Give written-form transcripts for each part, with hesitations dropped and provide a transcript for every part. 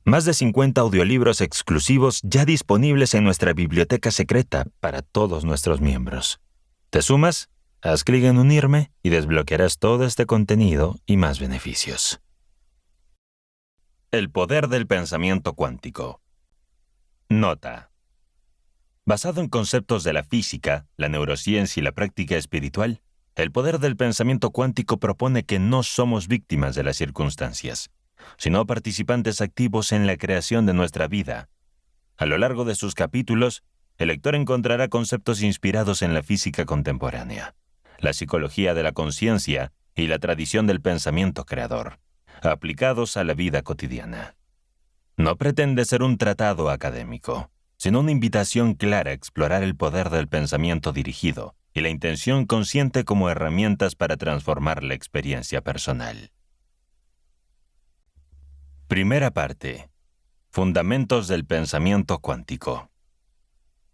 Más de 50 audiolibros exclusivos ya disponibles en nuestra biblioteca secreta para todos nuestros miembros. ¿Te sumas? Haz clic en unirme y desbloquearás todo este contenido y más beneficios. El poder del pensamiento cuántico. Nota. Basado en conceptos de la física, la neurociencia y la práctica espiritual, el poder del pensamiento cuántico propone que no somos víctimas de las circunstancias, sino participantes activos en la creación de nuestra vida. A lo largo de sus capítulos, el lector encontrará conceptos inspirados en la física contemporánea, la psicología de la conciencia y la tradición del pensamiento creador, aplicados a la vida cotidiana. No pretende ser un tratado académico, sino una invitación clara a explorar el poder del pensamiento dirigido y la intención consciente como herramientas para transformar la experiencia personal. Primera parte. Fundamentos del pensamiento cuántico.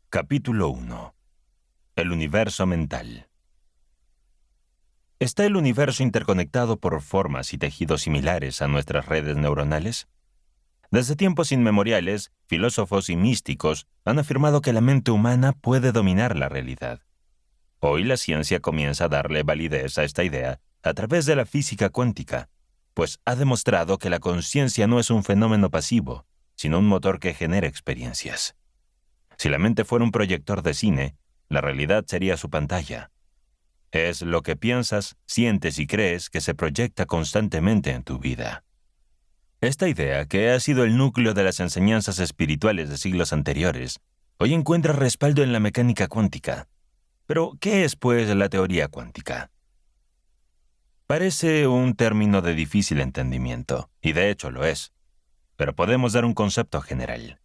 Capítulo 1. El universo mental. ¿Está el universo interconectado por formas y tejidos similares a nuestras redes neuronales? Desde tiempos inmemoriales, filósofos y místicos han afirmado que la mente humana puede dominar la realidad. Hoy la ciencia comienza a darle validez a esta idea a través de la física cuántica, pues ha demostrado que la conciencia no es un fenómeno pasivo, sino un motor que genera experiencias. Si la mente fuera un proyector de cine, la realidad sería su pantalla. Es lo que piensas, sientes y crees que se proyecta constantemente en tu vida. Esta idea, que ha sido el núcleo de las enseñanzas espirituales de siglos anteriores, hoy encuentra respaldo en la mecánica cuántica. Pero, ¿qué es, pues, la teoría cuántica? Parece un término de difícil entendimiento, y de hecho lo es, pero podemos dar un concepto general.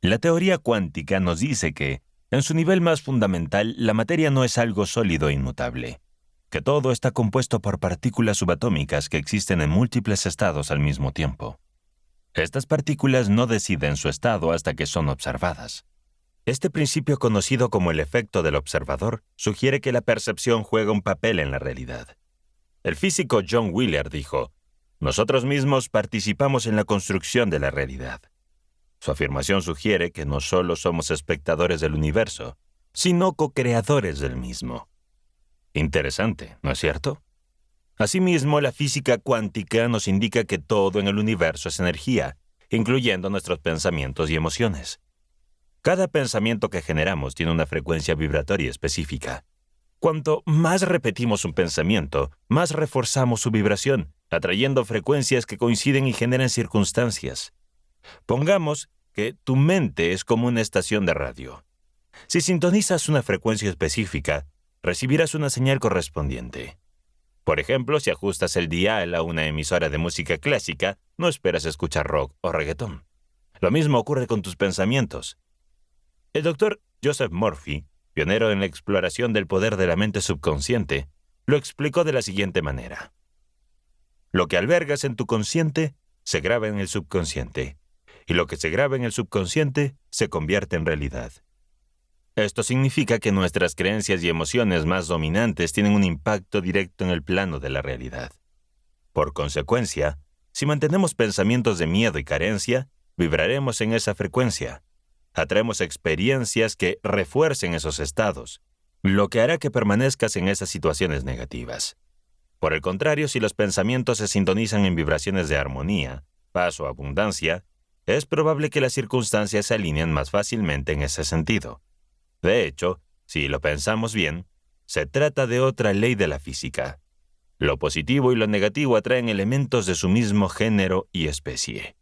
La teoría cuántica nos dice que, en su nivel más fundamental, la materia no es algo sólido e inmutable, que todo está compuesto por partículas subatómicas que existen en múltiples estados al mismo tiempo. Estas partículas no deciden su estado hasta que son observadas. Este principio, conocido como el efecto del observador, sugiere que la percepción juega un papel en la realidad. El físico John Wheeler dijo: "Nosotros mismos participamos en la construcción de la realidad". Su afirmación sugiere que no solo somos espectadores del universo, sino co-creadores del mismo. Interesante, ¿no es cierto? Asimismo, la física cuántica nos indica que todo en el universo es energía, incluyendo nuestros pensamientos y emociones. Cada pensamiento que generamos tiene una frecuencia vibratoria específica. Cuanto más repetimos un pensamiento, más reforzamos su vibración, atrayendo frecuencias que coinciden y generan circunstancias. Pongamos que tu mente es como una estación de radio. Si sintonizas una frecuencia específica, recibirás una señal correspondiente. Por ejemplo, si ajustas el dial a una emisora de música clásica, no esperas escuchar rock o reggaetón. Lo mismo ocurre con tus pensamientos. El doctor Joseph Murphy, pionero en la exploración del poder de la mente subconsciente, lo explicó de la siguiente manera: lo que albergas en tu consciente se graba en el subconsciente, y lo que se graba en el subconsciente se convierte en realidad. Esto significa que nuestras creencias y emociones más dominantes tienen un impacto directo en el plano de la realidad. Por consecuencia, si mantenemos pensamientos de miedo y carencia, vibraremos en esa frecuencia. Atraemos experiencias que refuercen esos estados, lo que hará que permanezcas en esas situaciones negativas. Por el contrario, si los pensamientos se sintonizan en vibraciones de armonía, paz o abundancia, es probable que las circunstancias se alineen más fácilmente en ese sentido. De hecho, si lo pensamos bien, se trata de otra ley de la física. Lo positivo y lo negativo atraen elementos de su mismo género y especie.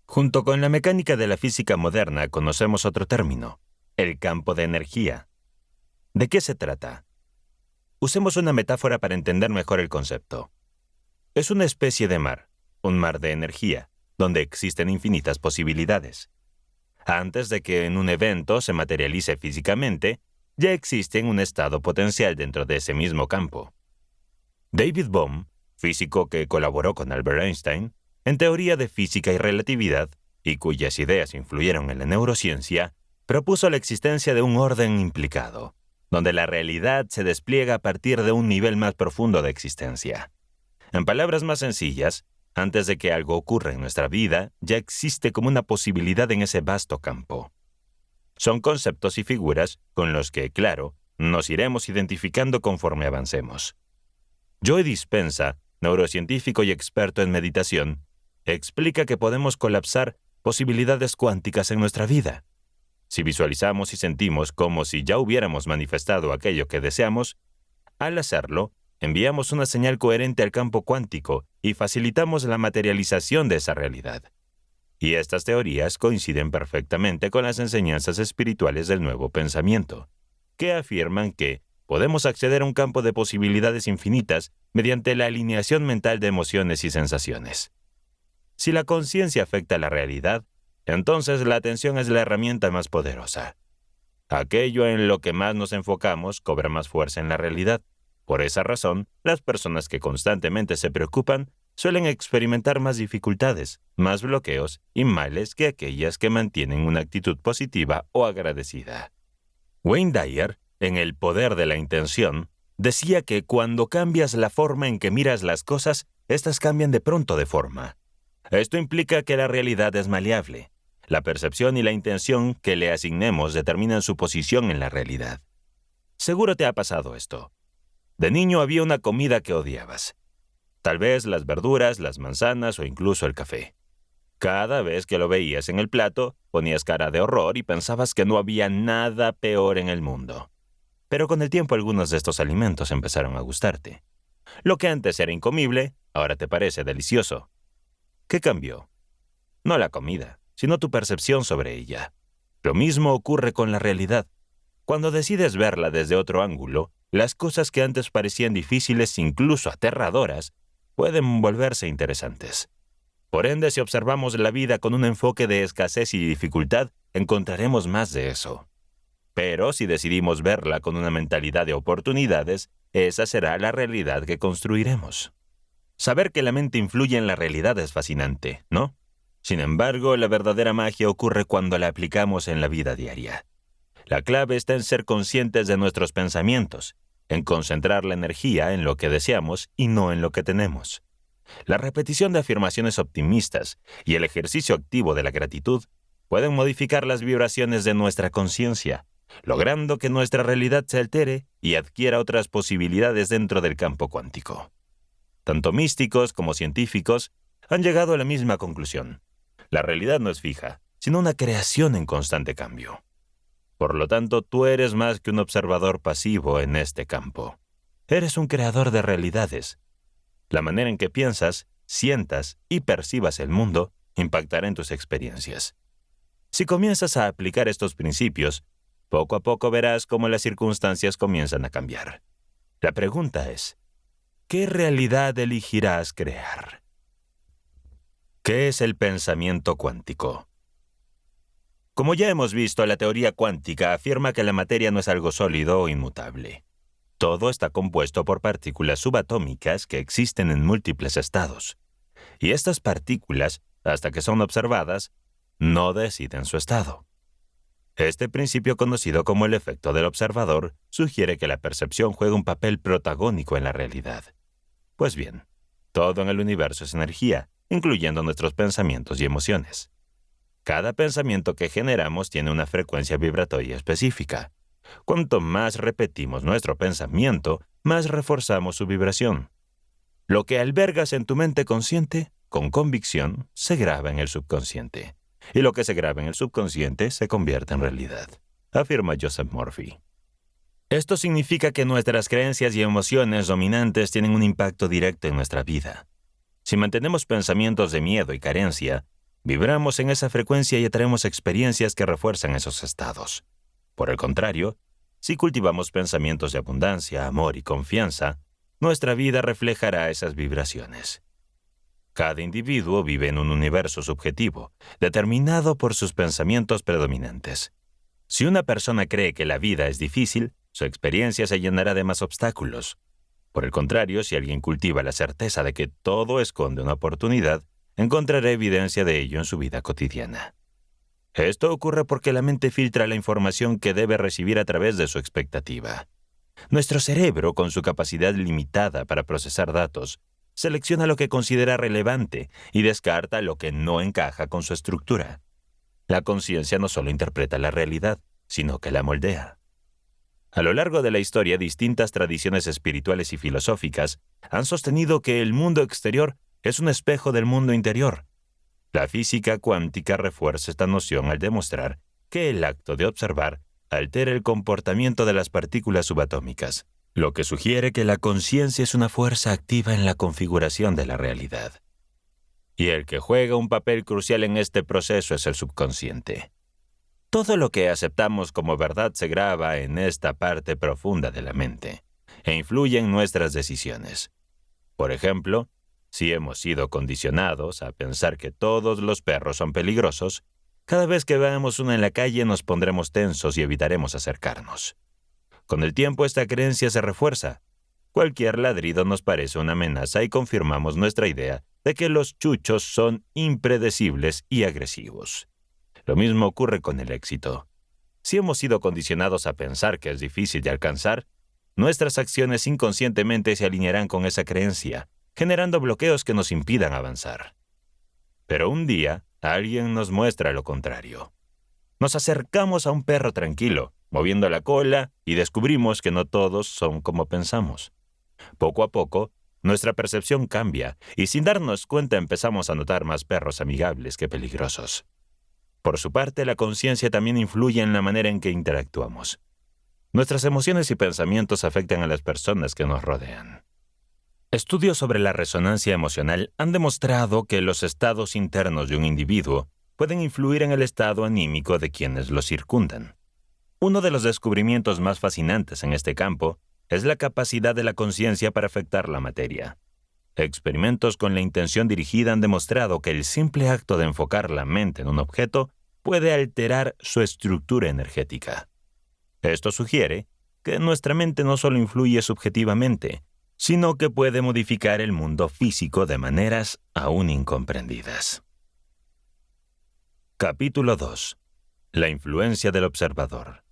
Junto con la mecánica de la física moderna conocemos otro término: el campo de energía. ¿De qué se trata? Usemos una metáfora para entender mejor el concepto. Es una especie de mar, un mar de energía, donde existen infinitas posibilidades. Antes de que en un evento se materialice físicamente, ya existe un estado potencial dentro de ese mismo campo. David Bohm, físico que colaboró con Albert Einstein en teoría de física y relatividad, y cuyas ideas influyeron en la neurociencia, propuso la existencia de un orden implicado, donde la realidad se despliega a partir de un nivel más profundo de existencia. En palabras más sencillas, Antes de que algo ocurra en nuestra vida, ya existe como una posibilidad en ese vasto campo. Son conceptos y figuras con los que, claro, nos iremos identificando conforme avancemos. Joe Dispenza, neurocientífico y experto en meditación, explica que podemos colapsar posibilidades cuánticas en nuestra vida. Si visualizamos y sentimos como si ya hubiéramos manifestado aquello que deseamos, al hacerlo, enviamos una señal coherente al campo cuántico y facilitamos la materialización de esa realidad. Y estas teorías coinciden perfectamente con las enseñanzas espirituales del nuevo pensamiento, que afirman que podemos acceder a un campo de posibilidades infinitas mediante la alineación mental de emociones y sensaciones. Si la conciencia afecta a la realidad, entonces la atención es la herramienta más poderosa. Aquello en lo que más nos enfocamos cobra más fuerza en la realidad. Por esa razón, las personas que constantemente se preocupan suelen experimentar más dificultades, más bloqueos y males que aquellas que mantienen una actitud positiva o agradecida. Wayne Dyer, en El poder de la intención, decía que cuando cambias la forma en que miras las cosas, éstas cambian de pronto de forma. Esto implica que la realidad es maleable. La percepción y la intención que le asignemos determinan su posición en la realidad. Seguro te ha pasado esto. De niño había una comida que odiabas. Tal vez las verduras, las manzanas o incluso el café. Cada vez que lo veías en el plato, ponías cara de horror y pensabas que no había nada peor en el mundo. Pero con el tiempo algunos de estos alimentos empezaron a gustarte. Lo que antes era incomible, ahora te parece delicioso. ¿Qué cambió? No la comida, sino tu percepción sobre ella. Lo mismo ocurre con la realidad. Cuando decides verla desde otro ángulo, las cosas que antes parecían difíciles, incluso aterradoras, pueden volverse interesantes. Por ende, si observamos la vida con un enfoque de escasez y dificultad, encontraremos más de eso. Pero si decidimos verla con una mentalidad de oportunidades, esa será la realidad que construiremos. Saber que la mente influye en la realidad es fascinante, ¿no? Sin embargo, la verdadera magia ocurre cuando la aplicamos en la vida diaria. La clave está en ser conscientes de nuestros pensamientos, en concentrar la energía en lo que deseamos y no en lo que tenemos. La repetición de afirmaciones optimistas y el ejercicio activo de la gratitud pueden modificar las vibraciones de nuestra conciencia, logrando que nuestra realidad se altere y adquiera otras posibilidades dentro del campo cuántico. Tanto místicos como científicos han llegado a la misma conclusión. La realidad no es fija, sino una creación en constante cambio. Por lo tanto, tú eres más que un observador pasivo en este campo. Eres un creador de realidades. La manera en que piensas, sientas y percibas el mundo impactará en tus experiencias. Si comienzas a aplicar estos principios, poco a poco verás cómo las circunstancias comienzan a cambiar. La pregunta es, ¿qué realidad elegirás crear? ¿Qué es el pensamiento cuántico? Como ya hemos visto, la teoría cuántica afirma que la materia no es algo sólido o inmutable. Todo está compuesto por partículas subatómicas que existen en múltiples estados. Y estas partículas, hasta que son observadas, no deciden su estado. Este principio, conocido como el efecto del observador, sugiere que la percepción juega un papel protagónico en la realidad. Pues bien, todo en el universo es energía, incluyendo nuestros pensamientos y emociones. Cada pensamiento que generamos tiene una frecuencia vibratoria específica. Cuanto más repetimos nuestro pensamiento, más reforzamos su vibración. Lo que albergas en tu mente consciente, con convicción, se graba en el subconsciente. Y lo que se graba en el subconsciente se convierte en realidad, afirma Joseph Murphy. Esto significa que nuestras creencias y emociones dominantes tienen un impacto directo en nuestra vida. Si mantenemos pensamientos de miedo y carencia, vibramos en esa frecuencia y atraemos experiencias que refuerzan esos estados. Por el contrario, si cultivamos pensamientos de abundancia, amor y confianza, nuestra vida reflejará esas vibraciones. Cada individuo vive en un universo subjetivo, determinado por sus pensamientos predominantes. Si una persona cree que la vida es difícil, su experiencia se llenará de más obstáculos. Por el contrario, si alguien cultiva la certeza de que todo esconde una oportunidad, encontrará evidencia de ello en su vida cotidiana. Esto ocurre porque la mente filtra la información que debe recibir a través de su expectativa. Nuestro cerebro, con su capacidad limitada para procesar datos, selecciona lo que considera relevante y descarta lo que no encaja con su estructura. La conciencia no solo interpreta la realidad, sino que la moldea. A lo largo de la historia, distintas tradiciones espirituales y filosóficas han sostenido que el mundo exterior es un espejo del mundo interior. La física cuántica refuerza esta noción al demostrar que el acto de observar altera el comportamiento de las partículas subatómicas, lo que sugiere que la conciencia es una fuerza activa en la configuración de la realidad. Y el que juega un papel crucial en este proceso es el subconsciente. Todo lo que aceptamos como verdad se graba en esta parte profunda de la mente e influye en nuestras decisiones. Por ejemplo, si hemos sido condicionados a pensar que todos los perros son peligrosos, cada vez que veamos uno en la calle nos pondremos tensos y evitaremos acercarnos. Con el tiempo esta creencia se refuerza. Cualquier ladrido nos parece una amenaza y confirmamos nuestra idea de que los chuchos son impredecibles y agresivos. Lo mismo ocurre con el éxito. Si hemos sido condicionados a pensar que es difícil de alcanzar, nuestras acciones inconscientemente se alinearán con esa creencia, generando bloqueos que nos impidan avanzar. Pero un día, alguien nos muestra lo contrario. Nos acercamos a un perro tranquilo, moviendo la cola, y descubrimos que no todos son como pensamos. Poco a poco, nuestra percepción cambia, y sin darnos cuenta empezamos a notar más perros amigables que peligrosos. Por su parte, la conciencia también influye en la manera en que interactuamos. Nuestras emociones y pensamientos afectan a las personas que nos rodean. Estudios sobre la resonancia emocional han demostrado que los estados internos de un individuo pueden influir en el estado anímico de quienes lo circundan. Uno de los descubrimientos más fascinantes en este campo es la capacidad de la conciencia para afectar la materia. Experimentos con la intención dirigida han demostrado que el simple acto de enfocar la mente en un objeto puede alterar su estructura energética. Esto sugiere que nuestra mente no solo influye subjetivamente, sino que puede modificar el mundo físico de maneras aún incomprendidas. Capítulo 2. La influencia del observador.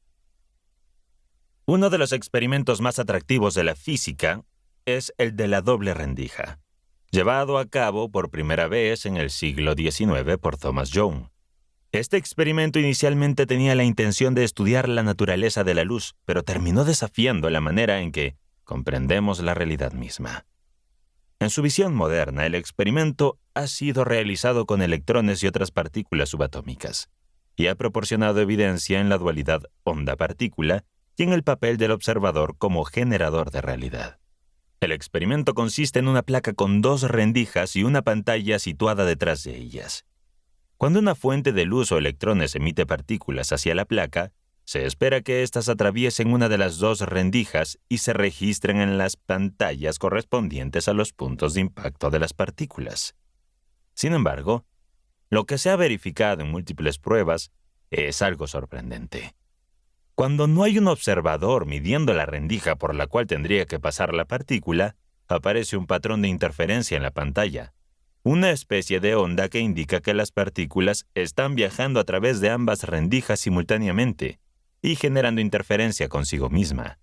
Uno de los experimentos más atractivos de la física es el de la doble rendija, llevado a cabo por primera vez en el siglo XIX por Thomas Young. Este experimento inicialmente tenía la intención de estudiar la naturaleza de la luz, pero terminó desafiando la manera en que comprendemos la realidad misma. En su visión moderna, el experimento ha sido realizado con electrones y otras partículas subatómicas, y ha proporcionado evidencia en la dualidad onda-partícula y en el papel del observador como generador de realidad. El experimento consiste en una placa con dos rendijas y una pantalla situada detrás de ellas. Cuando una fuente de luz o electrones emite partículas hacia la placa, se espera que éstas atraviesen una de las dos rendijas y se registren en las pantallas correspondientes a los puntos de impacto de las partículas. Sin embargo, lo que se ha verificado en múltiples pruebas es algo sorprendente. Cuando no hay un observador midiendo la rendija por la cual tendría que pasar la partícula, aparece un patrón de interferencia en la pantalla, una especie de onda que indica que las partículas están viajando a través de ambas rendijas simultáneamente y generando interferencia consigo misma.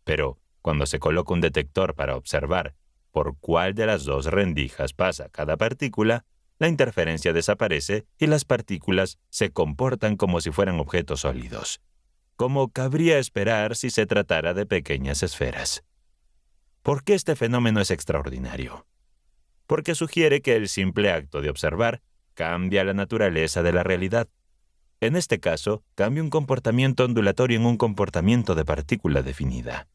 Pero, cuando se coloca un detector para observar por cuál de las dos rendijas pasa cada partícula, la interferencia desaparece y las partículas se comportan como si fueran objetos sólidos, como cabría esperar si se tratara de pequeñas esferas. ¿Por qué este fenómeno es extraordinario? Porque sugiere que el simple acto de observar cambia la naturaleza de la realidad. En este caso, cambia un comportamiento ondulatorio en un comportamiento de partícula definida.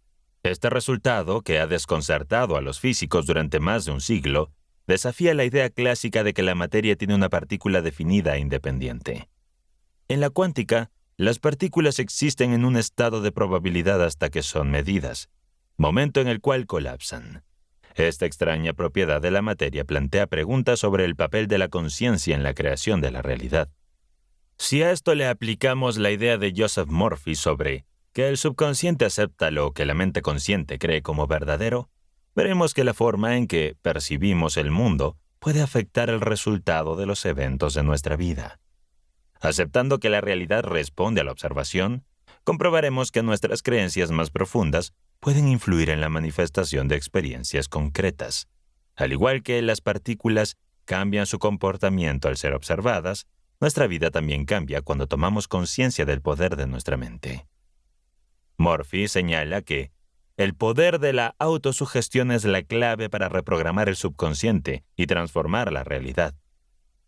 Este resultado, que ha desconcertado a los físicos durante más de un siglo, desafía la idea clásica de que la materia tiene una partícula definida e independiente. En la cuántica, las partículas existen en un estado de probabilidad hasta que son medidas, momento en el cual colapsan. Esta extraña propiedad de la materia plantea preguntas sobre el papel de la conciencia en la creación de la realidad. Si a esto le aplicamos la idea de Joseph Murphy sobre que el subconsciente acepta lo que la mente consciente cree como verdadero, veremos que la forma en que percibimos el mundo puede afectar el resultado de los eventos de nuestra vida. Aceptando que la realidad responde a la observación, comprobaremos que nuestras creencias más profundas pueden influir en la manifestación de experiencias concretas. Al igual que las partículas cambian su comportamiento al ser observadas, nuestra vida también cambia cuando tomamos conciencia del poder de nuestra mente. Murphy señala que el poder de la autosugestión es la clave para reprogramar el subconsciente y transformar la realidad.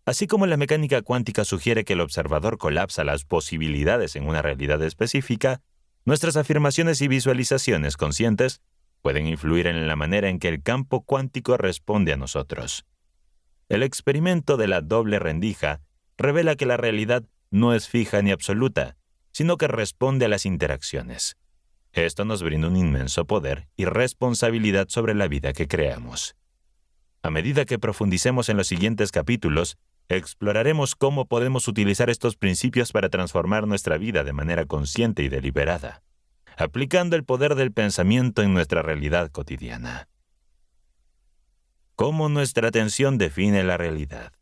Así como la mecánica cuántica sugiere que el observador colapsa las posibilidades en una realidad específica, nuestras afirmaciones y visualizaciones conscientes pueden influir en la manera en que el campo cuántico responde a nosotros. El experimento de la doble rendija revela que la realidad no es fija ni absoluta, sino que responde a las interacciones. Esto nos brinda un inmenso poder y responsabilidad sobre la vida que creamos. A medida que profundicemos en los siguientes capítulos, exploraremos cómo podemos utilizar estos principios para transformar nuestra vida de manera consciente y deliberada, aplicando el poder del pensamiento en nuestra realidad cotidiana. ¿Cómo nuestra atención define la realidad?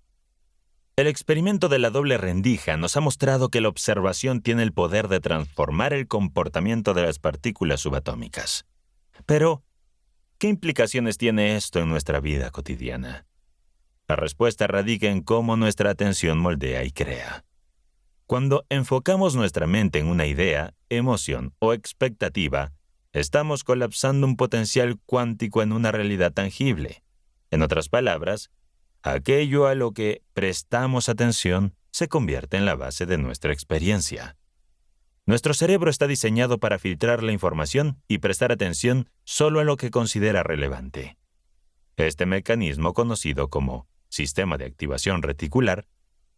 El experimento de la doble rendija nos ha mostrado que la observación tiene el poder de transformar el comportamiento de las partículas subatómicas. Pero, ¿qué implicaciones tiene esto en nuestra vida cotidiana? La respuesta radica en cómo nuestra atención moldea y crea. Cuando enfocamos nuestra mente en una idea, emoción o expectativa, estamos colapsando un potencial cuántico en una realidad tangible. En otras palabras, aquello a lo que prestamos atención se convierte en la base de nuestra experiencia. Nuestro cerebro está diseñado para filtrar la información y prestar atención solo a lo que considera relevante. Este mecanismo, conocido como sistema de activación reticular,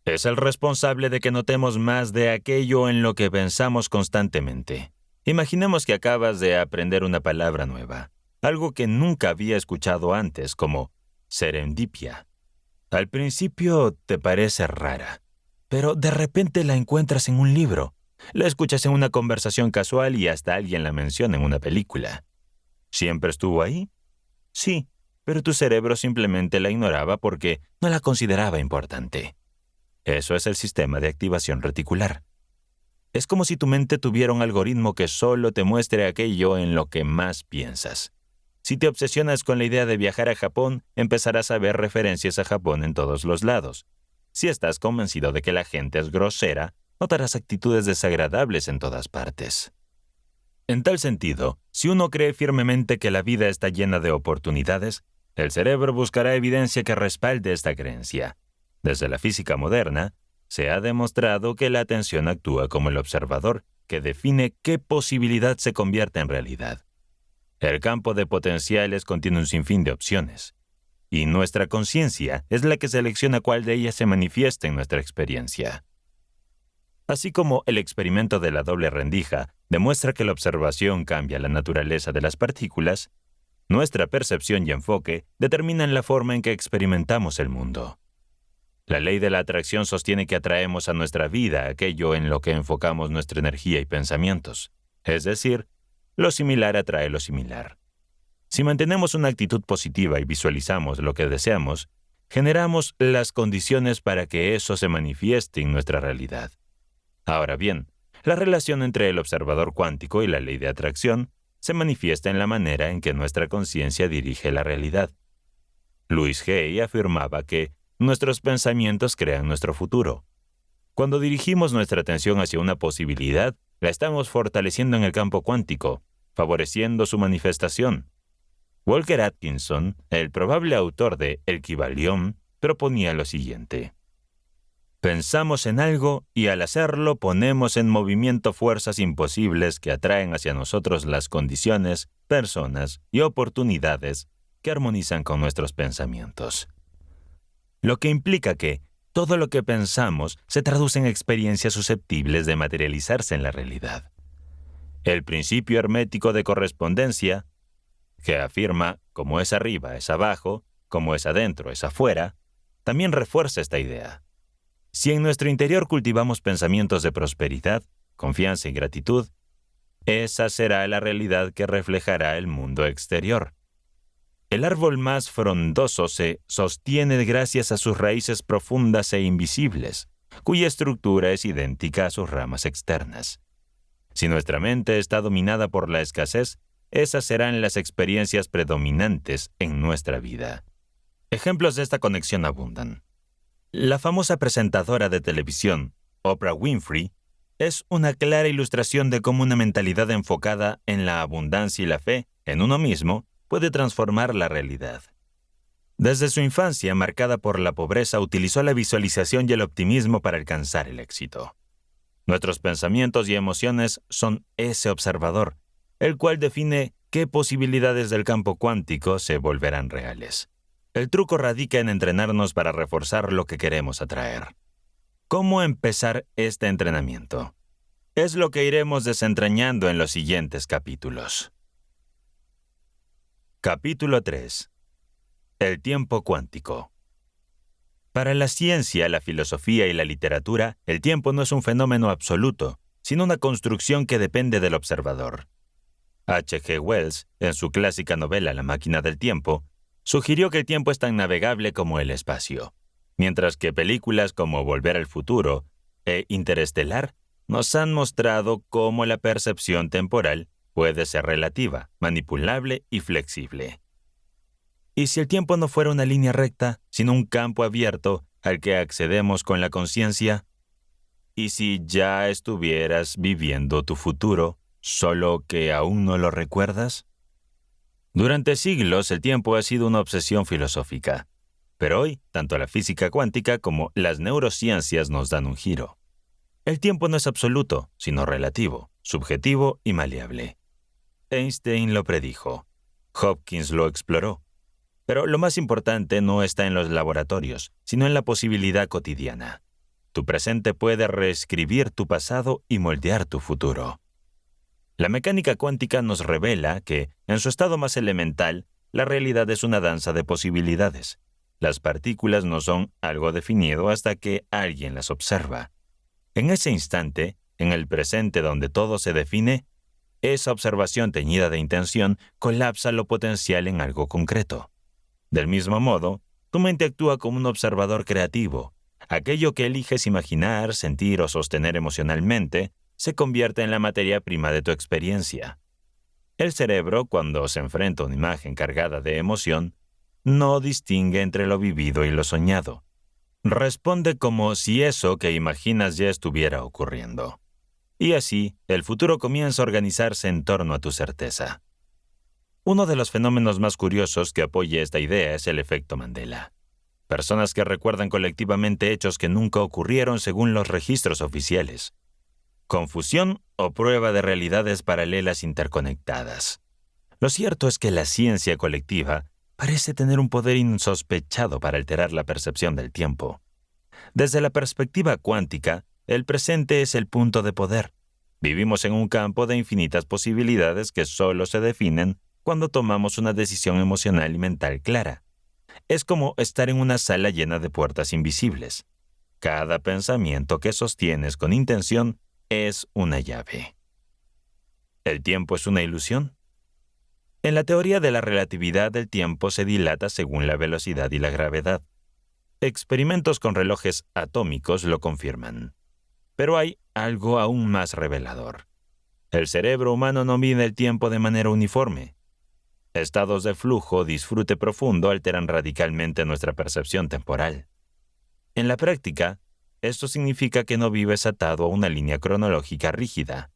es el responsable de que notemos más de aquello en lo que pensamos constantemente. Imaginemos que acabas de aprender una palabra nueva, algo que nunca había escuchado antes, como serendipia. Al principio te parece rara, pero de repente la encuentras en un libro, la escuchas en una conversación casual y hasta alguien la menciona en una película. ¿Siempre estuvo ahí? Sí, pero tu cerebro simplemente la ignoraba porque no la consideraba importante. Eso es el sistema de activación reticular. Es como si tu mente tuviera un algoritmo que solo te muestre aquello en lo que más piensas. Si te obsesionas con la idea de viajar a Japón, empezarás a ver referencias a Japón en todos los lados. Si estás convencido de que la gente es grosera, notarás actitudes desagradables en todas partes. En tal sentido, si uno cree firmemente que la vida está llena de oportunidades, el cerebro buscará evidencia que respalde esta creencia. Desde la física moderna, se ha demostrado que la atención actúa como el observador que define qué posibilidad se convierte en realidad. El campo de potenciales contiene un sinfín de opciones, y nuestra conciencia es la que selecciona cuál de ellas se manifiesta en nuestra experiencia. Así como el experimento de la doble rendija demuestra que la observación cambia la naturaleza de las partículas, nuestra percepción y enfoque determinan la forma en que experimentamos el mundo. La ley de la atracción sostiene que atraemos a nuestra vida aquello en lo que enfocamos nuestra energía y pensamientos, es decir, lo similar atrae lo similar. Si mantenemos una actitud positiva y visualizamos lo que deseamos, generamos las condiciones para que eso se manifieste en nuestra realidad. Ahora bien, la relación entre el observador cuántico y la ley de atracción se manifiesta en la manera en que nuestra conciencia dirige la realidad. Louis Hay afirmaba que nuestros pensamientos crean nuestro futuro. Cuando dirigimos nuestra atención hacia una posibilidad, la estamos fortaleciendo en el campo cuántico, favoreciendo su manifestación. Walker Atkinson, el probable autor de El Kybalión, proponía lo siguiente: pensamos en algo y al hacerlo ponemos en movimiento fuerzas imposibles que atraen hacia nosotros las condiciones, personas y oportunidades que armonizan con nuestros pensamientos. Lo que implica que todo lo que pensamos se traduce en experiencias susceptibles de materializarse en la realidad. El principio hermético de correspondencia, que afirma como es arriba es abajo, como es adentro es afuera, también refuerza esta idea. Si en nuestro interior cultivamos pensamientos de prosperidad, confianza y gratitud, esa será la realidad que reflejará el mundo exterior. El árbol más frondoso se sostiene gracias a sus raíces profundas e invisibles, cuya estructura es idéntica a sus ramas externas. Si nuestra mente está dominada por la escasez, esas serán las experiencias predominantes en nuestra vida. Ejemplos de esta conexión abundan. La famosa presentadora de televisión, Oprah Winfrey, es una clara ilustración de cómo una mentalidad enfocada en la abundancia y la fe en uno mismo puede transformar la realidad. Desde su infancia, marcada por la pobreza, utilizó la visualización y el optimismo para alcanzar el éxito. Nuestros pensamientos y emociones son ese observador, el cual define qué posibilidades del campo cuántico se volverán reales. El truco radica en entrenarnos para reforzar lo que queremos atraer. ¿Cómo empezar este entrenamiento? Es lo que iremos desentrañando en los siguientes capítulos. Capítulo 3. El tiempo cuántico. Para la ciencia, la filosofía y la literatura, el tiempo no es un fenómeno absoluto, sino una construcción que depende del observador. H. G. Wells, en su clásica novela La máquina del tiempo, sugirió que el tiempo es tan navegable como el espacio, mientras que películas como Volver al futuro e Interestelar nos han mostrado cómo la percepción temporal puede ser relativa, manipulable y flexible. ¿Y si el tiempo no fuera una línea recta, sino un campo abierto al que accedemos con la conciencia? ¿Y si ya estuvieras viviendo tu futuro, solo que aún no lo recuerdas? Durante siglos el tiempo ha sido una obsesión filosófica, pero hoy tanto la física cuántica como las neurociencias nos dan un giro. El tiempo no es absoluto, sino relativo, subjetivo y maleable. Einstein lo predijo. Hopkins lo exploró. Pero lo más importante no está en los laboratorios, sino en la posibilidad cotidiana. Tu presente puede reescribir tu pasado y moldear tu futuro. La mecánica cuántica nos revela que, en su estado más elemental, la realidad es una danza de posibilidades. Las partículas no son algo definido hasta que alguien las observa. En ese instante, en el presente donde todo se define, esa observación teñida de intención colapsa lo potencial en algo concreto. Del mismo modo, tu mente actúa como un observador creativo. Aquello que eliges imaginar, sentir o sostener emocionalmente se convierte en la materia prima de tu experiencia. El cerebro, cuando se enfrenta a una imagen cargada de emoción, no distingue entre lo vivido y lo soñado. Responde como si eso que imaginas ya estuviera ocurriendo. Y así, el futuro comienza a organizarse en torno a tu certeza. Uno de los fenómenos más curiosos que apoya esta idea es el efecto Mandela. Personas que recuerdan colectivamente hechos que nunca ocurrieron según los registros oficiales. Confusión o prueba de realidades paralelas interconectadas. Lo cierto es que la ciencia colectiva parece tener un poder insospechado para alterar la percepción del tiempo. Desde la perspectiva cuántica, el presente es el punto de poder. Vivimos en un campo de infinitas posibilidades que solo se definen cuando tomamos una decisión emocional y mental clara. Es como estar en una sala llena de puertas invisibles. Cada pensamiento que sostienes con intención es una llave. ¿El tiempo es una ilusión? En la teoría de la relatividad, el tiempo se dilata según la velocidad y la gravedad. Experimentos con relojes atómicos lo confirman. Pero hay algo aún más revelador. El cerebro humano no mide el tiempo de manera uniforme. Estados de flujo o disfrute profundo alteran radicalmente nuestra percepción temporal. En la práctica, esto significa que no vives atado a una línea cronológica rígida.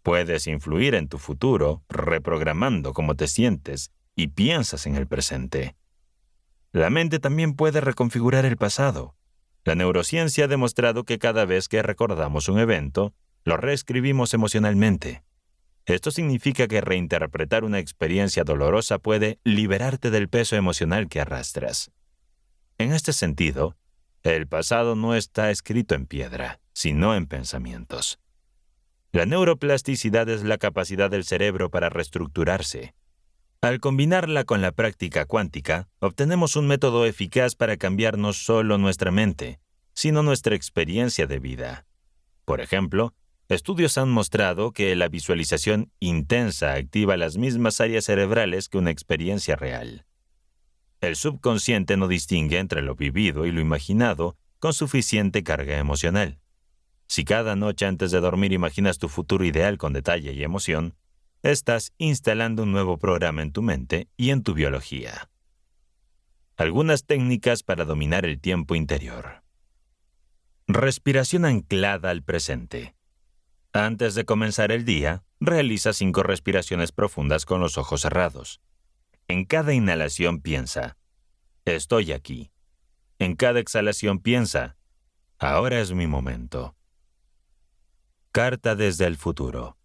Puedes influir en tu futuro, reprogramando cómo te sientes y piensas en el presente. La mente también puede reconfigurar el pasado. La neurociencia ha demostrado que cada vez que recordamos un evento, lo reescribimos emocionalmente. Esto significa que reinterpretar una experiencia dolorosa puede liberarte del peso emocional que arrastras. En este sentido, el pasado no está escrito en piedra, sino en pensamientos. La neuroplasticidad es la capacidad del cerebro para reestructurarse. Al combinarla con la práctica cuántica, obtenemos un método eficaz para cambiar no solo nuestra mente, sino nuestra experiencia de vida. Por ejemplo, estudios han mostrado que la visualización intensa activa las mismas áreas cerebrales que una experiencia real. El subconsciente no distingue entre lo vivido y lo imaginado con suficiente carga emocional. Si cada noche antes de dormir imaginas tu futuro ideal con detalle y emoción, estás instalando un nuevo programa en tu mente y en tu biología. Algunas técnicas para dominar el tiempo interior. Respiración anclada al presente. Antes de comenzar el día, realiza 5 respiraciones profundas con los ojos cerrados. En cada inhalación piensa, estoy aquí. En cada exhalación piensa, ahora es mi momento. Carta desde el futuro.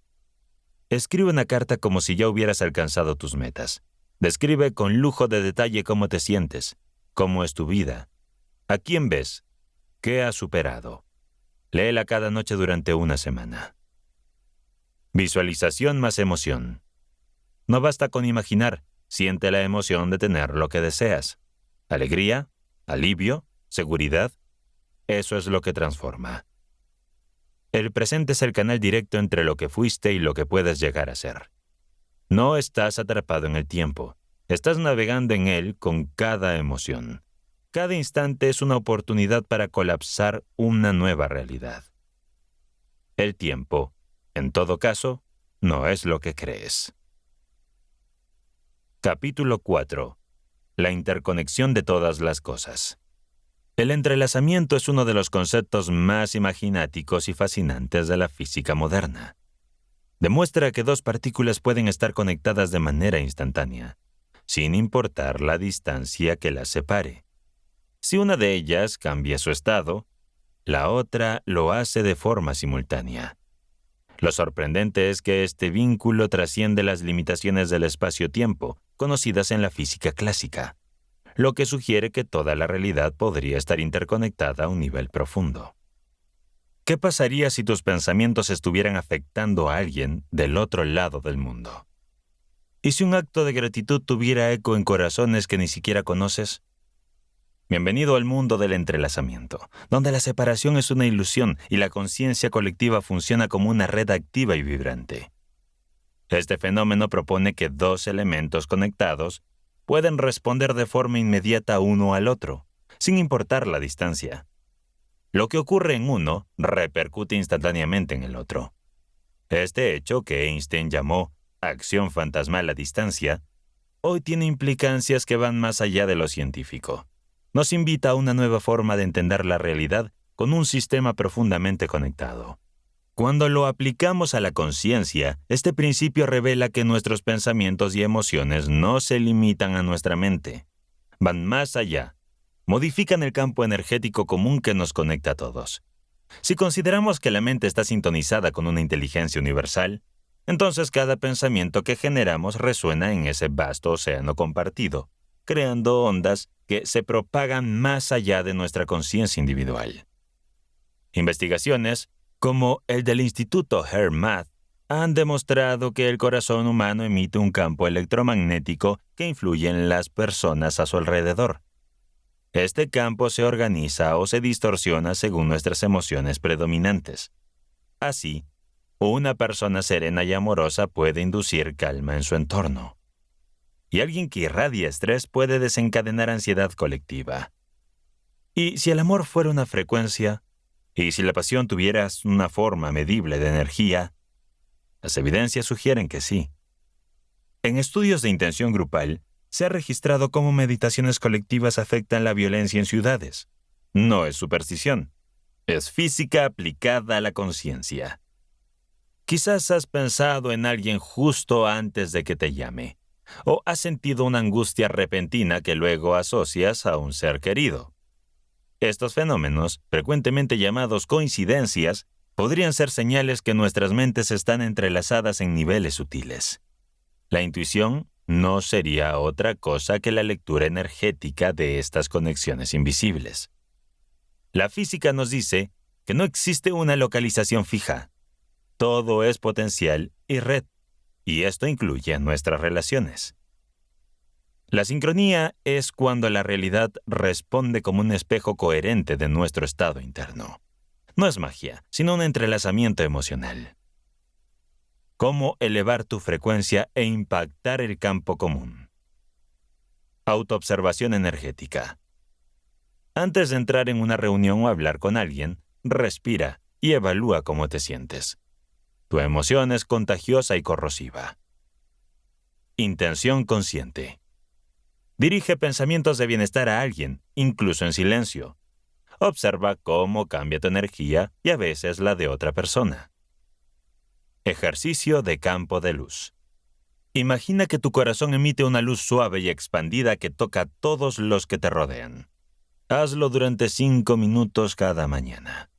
Escribe una carta como si ya hubieras alcanzado tus metas. Describe con lujo de detalle cómo te sientes, cómo es tu vida, a quién ves, qué has superado. Léela cada noche durante una semana. Visualización más emoción. No basta con imaginar, siente la emoción de tener lo que deseas. Alegría, alivio, seguridad, eso es lo que transforma. El presente es el canal directo entre lo que fuiste y lo que puedes llegar a ser. No estás atrapado en el tiempo, estás navegando en él con cada emoción. Cada instante es una oportunidad para colapsar una nueva realidad. El tiempo, en todo caso, no es lo que crees. Capítulo 4. La interconexión de todas las cosas. El entrelazamiento es uno de los conceptos más imagináticos y fascinantes de la física moderna. Demuestra que 2 partículas pueden estar conectadas de manera instantánea, sin importar la distancia que las separe. Si una de ellas cambia su estado, la otra lo hace de forma simultánea. Lo sorprendente es que este vínculo trasciende las limitaciones del espacio-tiempo, conocidas en la física clásica, lo que sugiere que toda la realidad podría estar interconectada a un nivel profundo. ¿Qué pasaría si tus pensamientos estuvieran afectando a alguien del otro lado del mundo? ¿Y si un acto de gratitud tuviera eco en corazones que ni siquiera conoces? Bienvenido al mundo del entrelazamiento, donde la separación es una ilusión y la conciencia colectiva funciona como una red activa y vibrante. Este fenómeno propone que 2 elementos conectados pueden responder de forma inmediata uno al otro, sin importar la distancia. Lo que ocurre en uno repercute instantáneamente en el otro. Este hecho, que Einstein llamó acción fantasmal a distancia, hoy tiene implicancias que van más allá de lo científico. Nos invita a una nueva forma de entender la realidad con un sistema profundamente conectado. Cuando lo aplicamos a la conciencia, este principio revela que nuestros pensamientos y emociones no se limitan a nuestra mente. Van más allá. Modifican el campo energético común que nos conecta a todos. Si consideramos que la mente está sintonizada con una inteligencia universal, entonces cada pensamiento que generamos resuena en ese vasto océano compartido, creando ondas que se propagan más allá de nuestra conciencia individual. Investigaciones, como el del Instituto HeartMath, han demostrado que el corazón humano emite un campo electromagnético que influye en las personas a su alrededor. Este campo se organiza o se distorsiona según nuestras emociones predominantes. Así, una persona serena y amorosa puede inducir calma en su entorno. Y alguien que irradia estrés puede desencadenar ansiedad colectiva. ¿Y si el amor fuera una frecuencia? ¿Y si la pasión tuviera una forma medible de energía? Las evidencias sugieren que sí. En estudios de intención grupal, se ha registrado cómo meditaciones colectivas afectan la violencia en ciudades. No es superstición. Es física aplicada a la conciencia. Quizás has pensado en alguien justo antes de que te llame, o has sentido una angustia repentina que luego asocias a un ser querido. Estos fenómenos, frecuentemente llamados coincidencias, podrían ser señales que nuestras mentes están entrelazadas en niveles sutiles. La intuición no sería otra cosa que la lectura energética de estas conexiones invisibles. La física nos dice que no existe una localización fija. Todo es potencial y red, y esto incluye a nuestras relaciones. La sincronía es cuando la realidad responde como un espejo coherente de nuestro estado interno. No es magia, sino un entrelazamiento emocional. Cómo elevar tu frecuencia e impactar el campo común. Autoobservación energética. Antes de entrar en una reunión o hablar con alguien, respira y evalúa cómo te sientes. Tu emoción es contagiosa y corrosiva. Intención consciente. Dirige pensamientos de bienestar a alguien, incluso en silencio. Observa cómo cambia tu energía y a veces la de otra persona. Ejercicio de campo de luz. Imagina que tu corazón emite una luz suave y expandida que toca a todos los que te rodean. Hazlo durante 5 minutos cada mañana.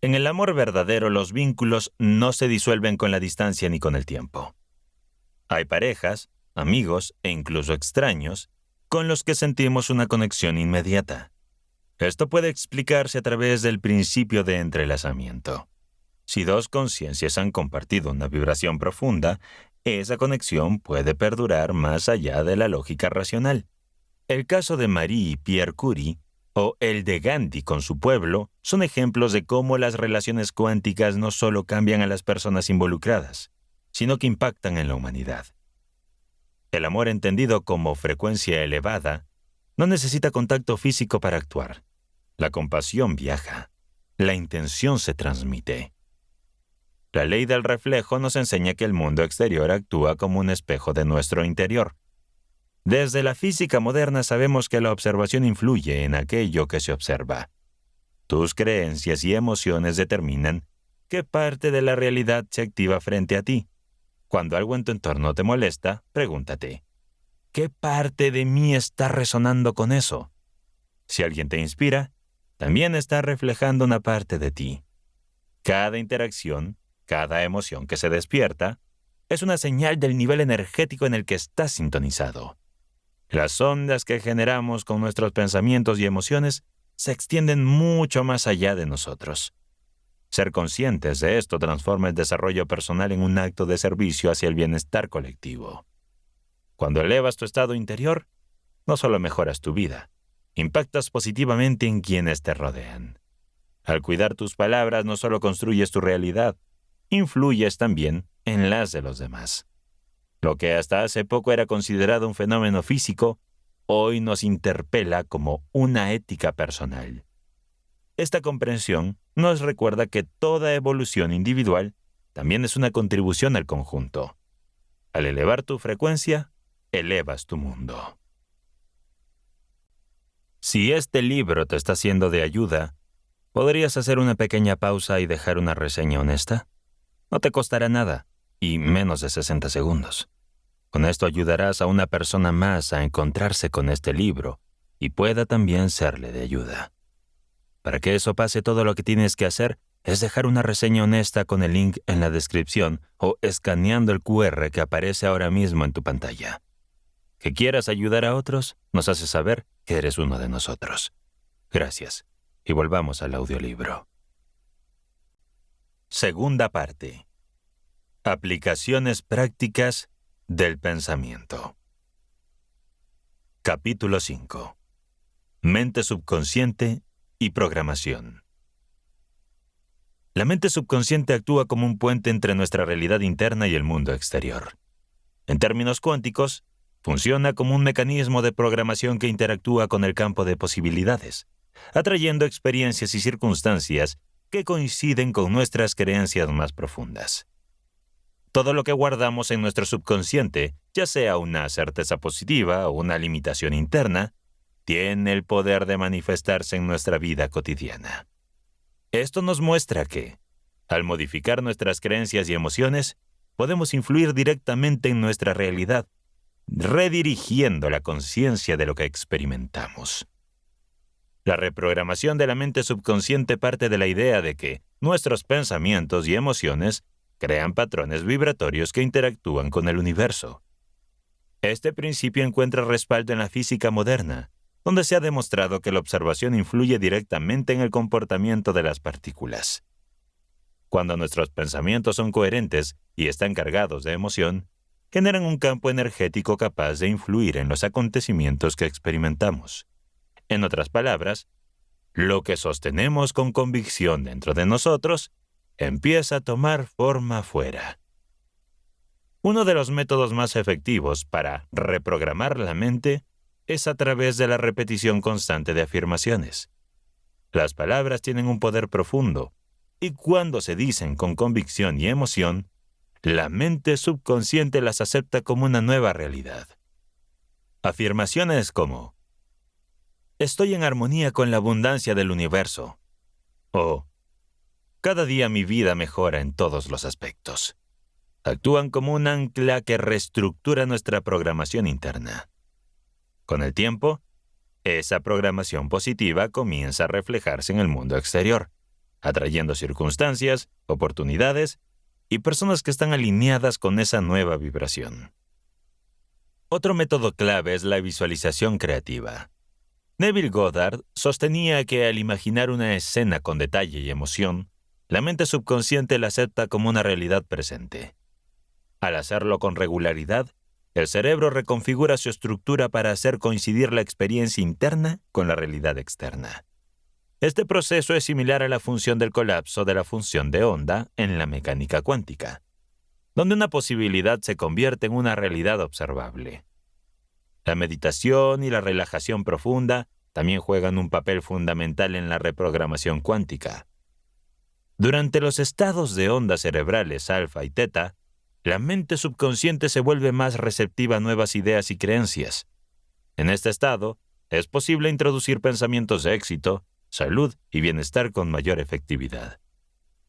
En el amor verdadero, los vínculos no se disuelven con la distancia ni con el tiempo. Hay parejas, amigos e incluso extraños con los que sentimos una conexión inmediata. Esto puede explicarse a través del principio de entrelazamiento. Si dos conciencias han compartido una vibración profunda, esa conexión puede perdurar más allá de la lógica racional. El caso de Marie y Pierre Curie, o el de Gandhi con su pueblo, son ejemplos de cómo las relaciones cuánticas no solo cambian a las personas involucradas, sino que impactan en la humanidad. El amor entendido como frecuencia elevada no necesita contacto físico para actuar. La compasión viaja. La intención se transmite. La ley del reflejo nos enseña que el mundo exterior actúa como un espejo de nuestro interior. Desde la física moderna sabemos que la observación influye en aquello que se observa. Tus creencias y emociones determinan qué parte de la realidad se activa frente a ti. Cuando algo en tu entorno te molesta, pregúntate, ¿qué parte de mí está resonando con eso? Si alguien te inspira, también está reflejando una parte de ti. Cada interacción, cada emoción que se despierta, es una señal del nivel energético en el que estás sintonizado. Las ondas que generamos con nuestros pensamientos y emociones se extienden mucho más allá de nosotros. Ser conscientes de esto transforma el desarrollo personal en un acto de servicio hacia el bienestar colectivo. Cuando elevas tu estado interior, no solo mejoras tu vida, impactas positivamente en quienes te rodean. Al cuidar tus palabras, no solo construyes tu realidad, influyes también en las de los demás. Lo que hasta hace poco era considerado un fenómeno físico, hoy nos interpela como una ética personal. Esta comprensión nos recuerda que toda evolución individual también es una contribución al conjunto. Al elevar tu frecuencia, elevas tu mundo. Si este libro te está siendo de ayuda, ¿podrías hacer una pequeña pausa y dejar una reseña honesta? No te costará nada, y menos de 60 segundos. Con esto ayudarás a una persona más a encontrarse con este libro y pueda también serle de ayuda. Para que eso pase, todo lo que tienes que hacer es dejar una reseña honesta con el link en la descripción o escaneando el QR que aparece ahora mismo en tu pantalla. Que quieras ayudar a otros, nos hace saber que eres uno de nosotros. Gracias, y volvamos al audiolibro. Segunda parte. Aplicaciones prácticas del pensamiento. Capítulo 5. Mente subconsciente y programación. La mente subconsciente actúa como un puente entre nuestra realidad interna y el mundo exterior. En términos cuánticos, funciona como un mecanismo de programación que interactúa con el campo de posibilidades, atrayendo experiencias y circunstancias que coinciden con nuestras creencias más profundas. Todo lo que guardamos en nuestro subconsciente, ya sea una certeza positiva o una limitación interna, tiene el poder de manifestarse en nuestra vida cotidiana. Esto nos muestra que, al modificar nuestras creencias y emociones, podemos influir directamente en nuestra realidad, redirigiendo la conciencia de lo que experimentamos. La reprogramación de la mente subconsciente parte de la idea de que nuestros pensamientos y emociones crean patrones vibratorios que interactúan con el universo. Este principio encuentra respaldo en la física moderna, donde se ha demostrado que la observación influye directamente en el comportamiento de las partículas. Cuando nuestros pensamientos son coherentes y están cargados de emoción, generan un campo energético capaz de influir en los acontecimientos que experimentamos. En otras palabras, lo que sostenemos con convicción dentro de nosotros empieza a tomar forma afuera. Uno de los métodos más efectivos para reprogramar la mente es a través de la repetición constante de afirmaciones. Las palabras tienen un poder profundo, y cuando se dicen con convicción y emoción, la mente subconsciente las acepta como una nueva realidad. Afirmaciones como «Estoy en armonía con la abundancia del universo» o «Cada día mi vida mejora en todos los aspectos» actúan como un ancla que reestructura nuestra programación interna. Con el tiempo, esa programación positiva comienza a reflejarse en el mundo exterior, atrayendo circunstancias, oportunidades y personas que están alineadas con esa nueva vibración. Otro método clave es la visualización creativa. Neville Goddard sostenía que al imaginar una escena con detalle y emoción, la mente subconsciente la acepta como una realidad presente. Al hacerlo con regularidad, el cerebro reconfigura su estructura para hacer coincidir la experiencia interna con la realidad externa. Este proceso es similar a la función del colapso de la función de onda en la mecánica cuántica, donde una posibilidad se convierte en una realidad observable. La meditación y la relajación profunda también juegan un papel fundamental en la reprogramación cuántica. Durante los estados de ondas cerebrales alfa y teta, la mente subconsciente se vuelve más receptiva a nuevas ideas y creencias. En este estado, es posible introducir pensamientos de éxito, salud y bienestar con mayor efectividad.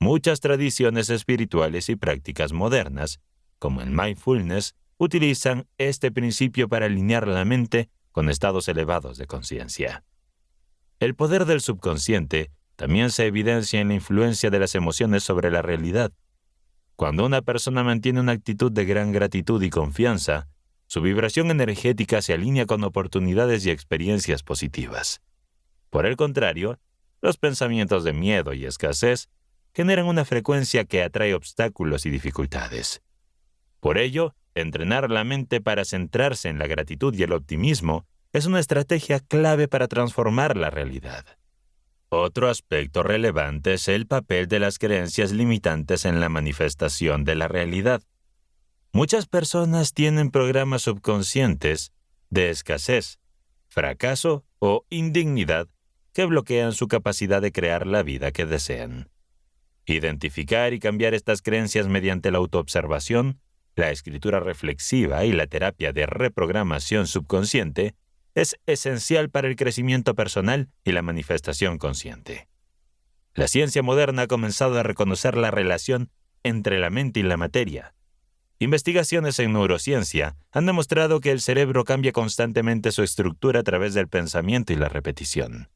Muchas tradiciones espirituales y prácticas modernas, como el mindfulness, utilizan este principio para alinear la mente con estados elevados de conciencia. El poder del subconsciente también se evidencia en la influencia de las emociones sobre la realidad. Cuando una persona mantiene una actitud de gran gratitud y confianza, su vibración energética se alinea con oportunidades y experiencias positivas. Por el contrario, los pensamientos de miedo y escasez generan una frecuencia que atrae obstáculos y dificultades. Por ello, entrenar la mente para centrarse en la gratitud y el optimismo es una estrategia clave para transformar la realidad. Otro aspecto relevante es el papel de las creencias limitantes en la manifestación de la realidad. Muchas personas tienen programas subconscientes de escasez, fracaso o indignidad que bloquean su capacidad de crear la vida que desean. Identificar y cambiar estas creencias mediante la autoobservación, la escritura reflexiva y la terapia de reprogramación subconsciente es esencial para el crecimiento personal y la manifestación consciente. La ciencia moderna ha comenzado a reconocer la relación entre la mente y la materia. Investigaciones en neurociencia han demostrado que el cerebro cambia constantemente su estructura a través del pensamiento y la repetición.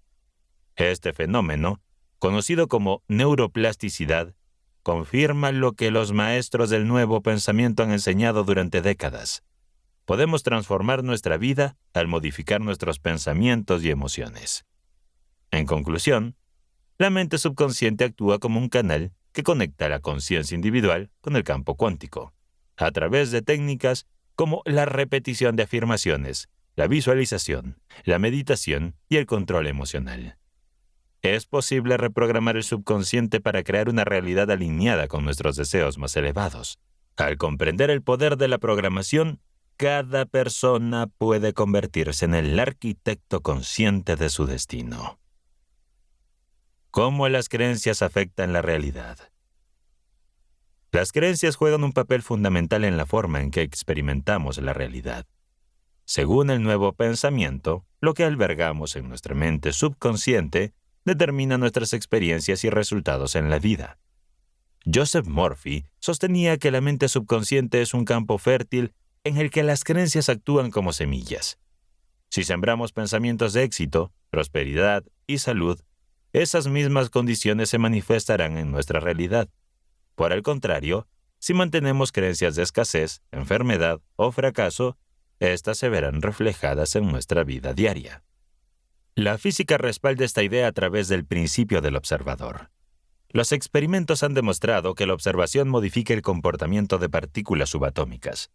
Este fenómeno, conocido como neuroplasticidad, confirma lo que los maestros del nuevo pensamiento han enseñado durante décadas. Podemos transformar nuestra vida al modificar nuestros pensamientos y emociones. En conclusión, la mente subconsciente actúa como un canal que conecta la conciencia individual con el campo cuántico, a través de técnicas como la repetición de afirmaciones, la visualización, la meditación y el control emocional. Es posible reprogramar el subconsciente para crear una realidad alineada con nuestros deseos más elevados. Al comprender el poder de la programación, cada persona puede convertirse en el arquitecto consciente de su destino. ¿Cómo las creencias afectan la realidad? Las creencias juegan un papel fundamental en la forma en que experimentamos la realidad. Según el nuevo pensamiento, lo que albergamos en nuestra mente subconsciente determina nuestras experiencias y resultados en la vida. Joseph Murphy sostenía que la mente subconsciente es un campo fértil en el que las creencias actúan como semillas. Si sembramos pensamientos de éxito, prosperidad y salud, esas mismas condiciones se manifestarán en nuestra realidad. Por el contrario, si mantenemos creencias de escasez, enfermedad o fracaso, estas se verán reflejadas en nuestra vida diaria. La física respalda esta idea a través del principio del observador. Los experimentos han demostrado que la observación modifica el comportamiento de partículas subatómicas.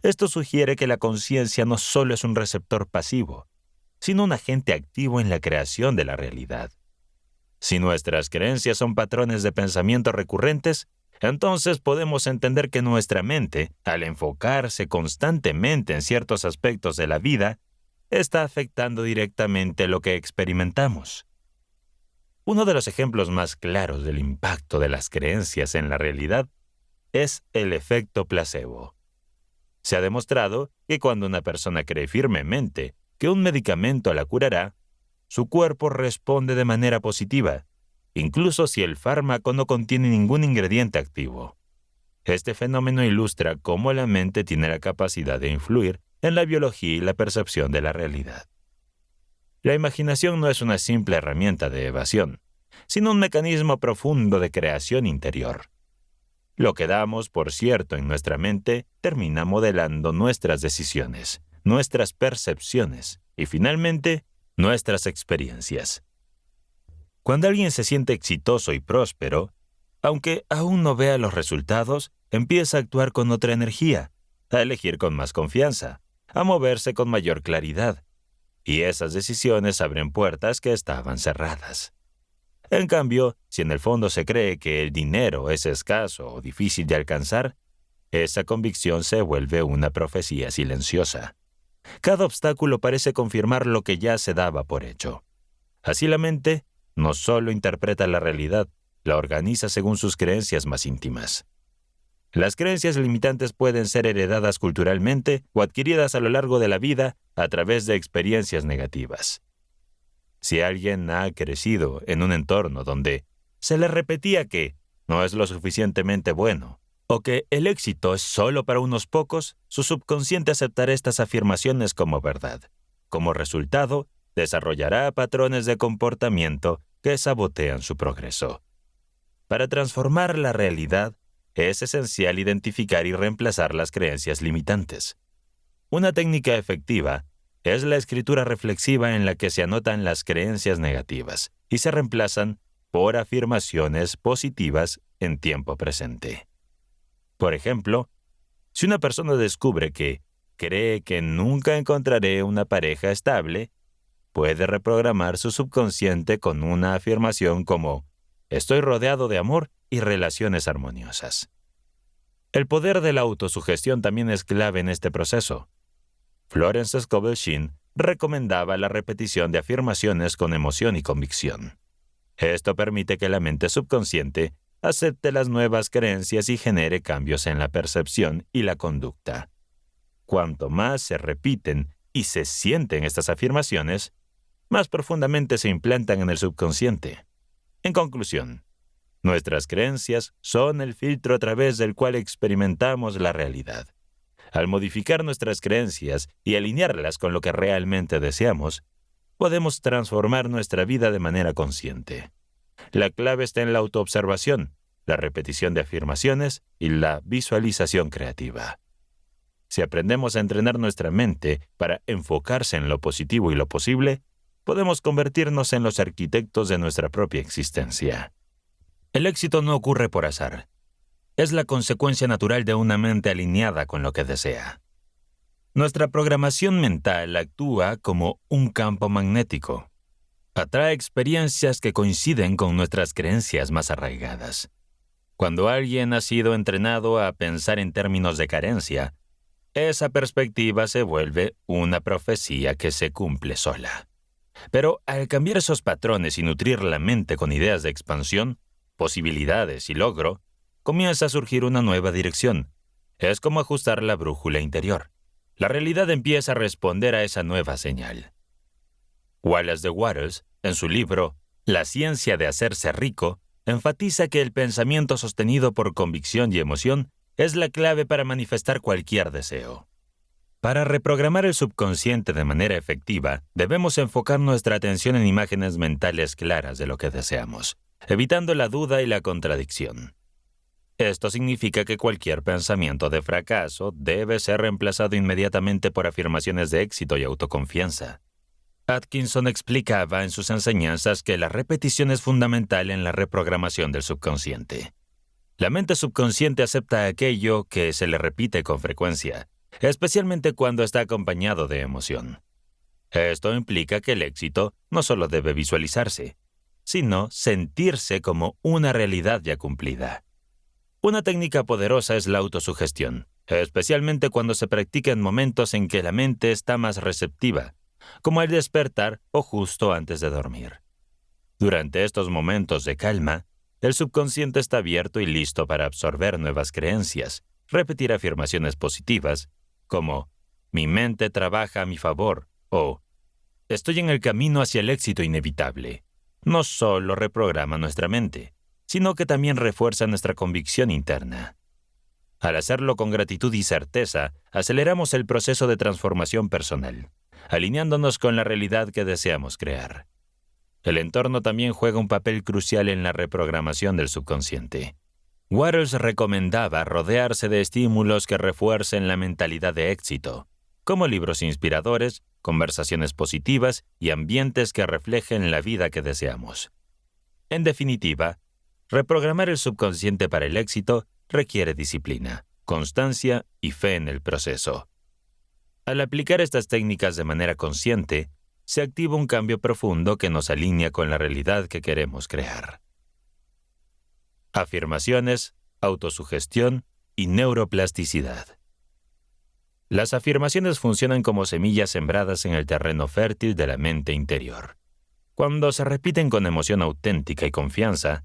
Esto sugiere que la conciencia no solo es un receptor pasivo, sino un agente activo en la creación de la realidad. Si nuestras creencias son patrones de pensamiento recurrentes, entonces podemos entender que nuestra mente, al enfocarse constantemente en ciertos aspectos de la vida, está afectando directamente lo que experimentamos. Uno de los ejemplos más claros del impacto de las creencias en la realidad es el efecto placebo. Se ha demostrado que cuando una persona cree firmemente que un medicamento la curará, su cuerpo responde de manera positiva, incluso si el fármaco no contiene ningún ingrediente activo. Este fenómeno ilustra cómo la mente tiene la capacidad de influir en la biología y la percepción de la realidad. La imaginación no es una simple herramienta de evasión, sino un mecanismo profundo de creación interior. Lo que damos por cierto en nuestra mente termina modelando nuestras decisiones, nuestras percepciones y, finalmente, nuestras experiencias. Cuando alguien se siente exitoso y próspero, aunque aún no vea los resultados, empieza a actuar con otra energía, a elegir con más confianza, a moverse con mayor claridad. Y esas decisiones abren puertas que estaban cerradas. En cambio, si en el fondo se cree que el dinero es escaso o difícil de alcanzar, esa convicción se vuelve una profecía silenciosa. Cada obstáculo parece confirmar lo que ya se daba por hecho. Así la mente no solo interpreta la realidad, la organiza según sus creencias más íntimas. Las creencias limitantes pueden ser heredadas culturalmente o adquiridas a lo largo de la vida a través de experiencias negativas. Si alguien ha crecido en un entorno donde se le repetía que no es lo suficientemente bueno o que el éxito es solo para unos pocos, su subconsciente aceptará estas afirmaciones como verdad. Como resultado, desarrollará patrones de comportamiento que sabotean su progreso. Para transformar la realidad, es esencial identificar y reemplazar las creencias limitantes. Una técnica efectiva es la escritura reflexiva en la que se anotan las creencias negativas y se reemplazan por afirmaciones positivas en tiempo presente. Por ejemplo, si una persona descubre que cree que nunca encontraré una pareja estable, puede reprogramar su subconsciente con una afirmación como «Estoy rodeado de amor y relaciones armoniosas». El poder de la autosugestión también es clave en este proceso. Florence Scovel Shinn recomendaba la repetición de afirmaciones con emoción y convicción. Esto permite que la mente subconsciente acepte las nuevas creencias y genere cambios en la percepción y la conducta. Cuanto más se repiten y se sienten estas afirmaciones, más profundamente se implantan en el subconsciente. En conclusión, nuestras creencias son el filtro a través del cual experimentamos la realidad. Al modificar nuestras creencias y alinearlas con lo que realmente deseamos, podemos transformar nuestra vida de manera consciente. La clave está en la autoobservación, la repetición de afirmaciones y la visualización creativa. Si aprendemos a entrenar nuestra mente para enfocarse en lo positivo y lo posible, podemos convertirnos en los arquitectos de nuestra propia existencia. El éxito no ocurre por azar. Es la consecuencia natural de una mente alineada con lo que desea. Nuestra programación mental actúa como un campo magnético. Atrae experiencias que coinciden con nuestras creencias más arraigadas. Cuando alguien ha sido entrenado a pensar en términos de carencia, esa perspectiva se vuelve una profecía que se cumple sola. Pero al cambiar esos patrones y nutrir la mente con ideas de expansión, posibilidades y logro, comienza a surgir una nueva dirección. Es como ajustar la brújula interior. La realidad empieza a responder a esa nueva señal. Wallace de Wattles, en su libro La ciencia de hacerse rico, enfatiza que el pensamiento sostenido por convicción y emoción es la clave para manifestar cualquier deseo. Para reprogramar el subconsciente de manera efectiva, debemos enfocar nuestra atención en imágenes mentales claras de lo que deseamos, evitando la duda y la contradicción. Esto significa que cualquier pensamiento de fracaso debe ser reemplazado inmediatamente por afirmaciones de éxito y autoconfianza. Atkinson explicaba en sus enseñanzas que la repetición es fundamental en la reprogramación del subconsciente. La mente subconsciente acepta aquello que se le repite con frecuencia, especialmente cuando está acompañado de emoción. Esto implica que el éxito no solo debe visualizarse, sino sentirse como una realidad ya cumplida. Una técnica poderosa es la autosugestión, especialmente cuando se practica en momentos en que la mente está más receptiva, como al despertar o justo antes de dormir. Durante estos momentos de calma, el subconsciente está abierto y listo para absorber nuevas creencias, repetir afirmaciones positivas como «Mi mente trabaja a mi favor» o «Estoy en el camino hacia el éxito inevitable», no solo reprograma nuestra mente, sino que también refuerza nuestra convicción interna. Al hacerlo con gratitud y certeza, aceleramos el proceso de transformación personal, alineándonos con la realidad que deseamos crear. El entorno también juega un papel crucial en la reprogramación del subconsciente. Wattles recomendaba rodearse de estímulos que refuercen la mentalidad de éxito, como libros inspiradores, conversaciones positivas y ambientes que reflejen la vida que deseamos. En definitiva, reprogramar el subconsciente para el éxito requiere disciplina, constancia y fe en el proceso. Al aplicar estas técnicas de manera consciente, se activa un cambio profundo que nos alinea con la realidad que queremos crear. Afirmaciones, autosugestión y neuroplasticidad. Las afirmaciones funcionan como semillas sembradas en el terreno fértil de la mente interior. Cuando se repiten con emoción auténtica y confianza,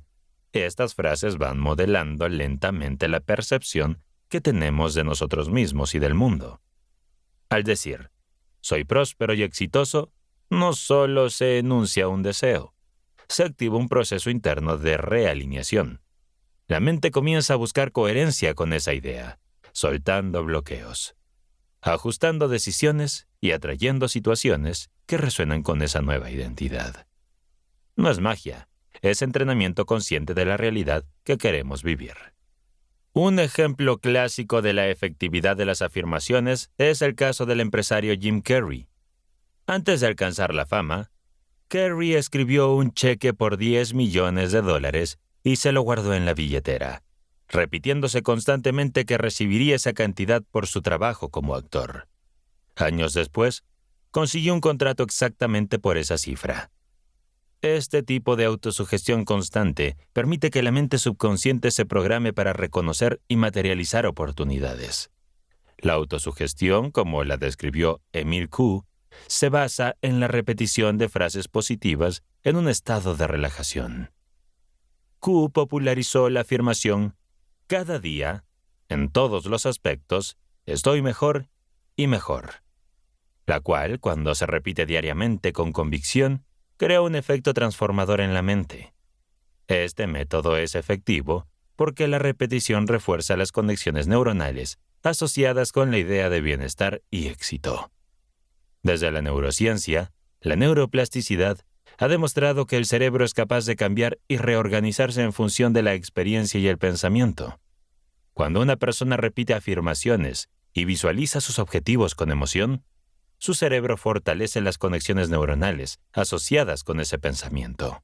estas frases van modelando lentamente la percepción que tenemos de nosotros mismos y del mundo. Al decir, soy próspero y exitoso, no solo se enuncia un deseo, se activa un proceso interno de realineación. La mente comienza a buscar coherencia con esa idea, soltando bloqueos, ajustando decisiones y atrayendo situaciones que resuenan con esa nueva identidad. No es magia, es entrenamiento consciente de la realidad que queremos vivir. Un ejemplo clásico de la efectividad de las afirmaciones es el caso del empresario Jim Carrey. Antes de alcanzar la fama, Carrey escribió un cheque por $10 millones y se lo guardó en la billetera, repitiéndose constantemente que recibiría esa cantidad por su trabajo como actor. Años después, consiguió un contrato exactamente por esa cifra. Este tipo de autosugestión constante permite que la mente subconsciente se programe para reconocer y materializar oportunidades. La autosugestión, como la describió Emil Kuh, se basa en la repetición de frases positivas en un estado de relajación. Kuh popularizó la afirmación «Cada día, en todos los aspectos, estoy mejor y mejor», la cual, cuando se repite diariamente con convicción, crea un efecto transformador en la mente. Este método es efectivo porque la repetición refuerza las conexiones neuronales asociadas con la idea de bienestar y éxito. Desde la neurociencia, la neuroplasticidad ha demostrado que el cerebro es capaz de cambiar y reorganizarse en función de la experiencia y el pensamiento. Cuando una persona repite afirmaciones y visualiza sus objetivos con emoción, su cerebro fortalece las conexiones neuronales asociadas con ese pensamiento.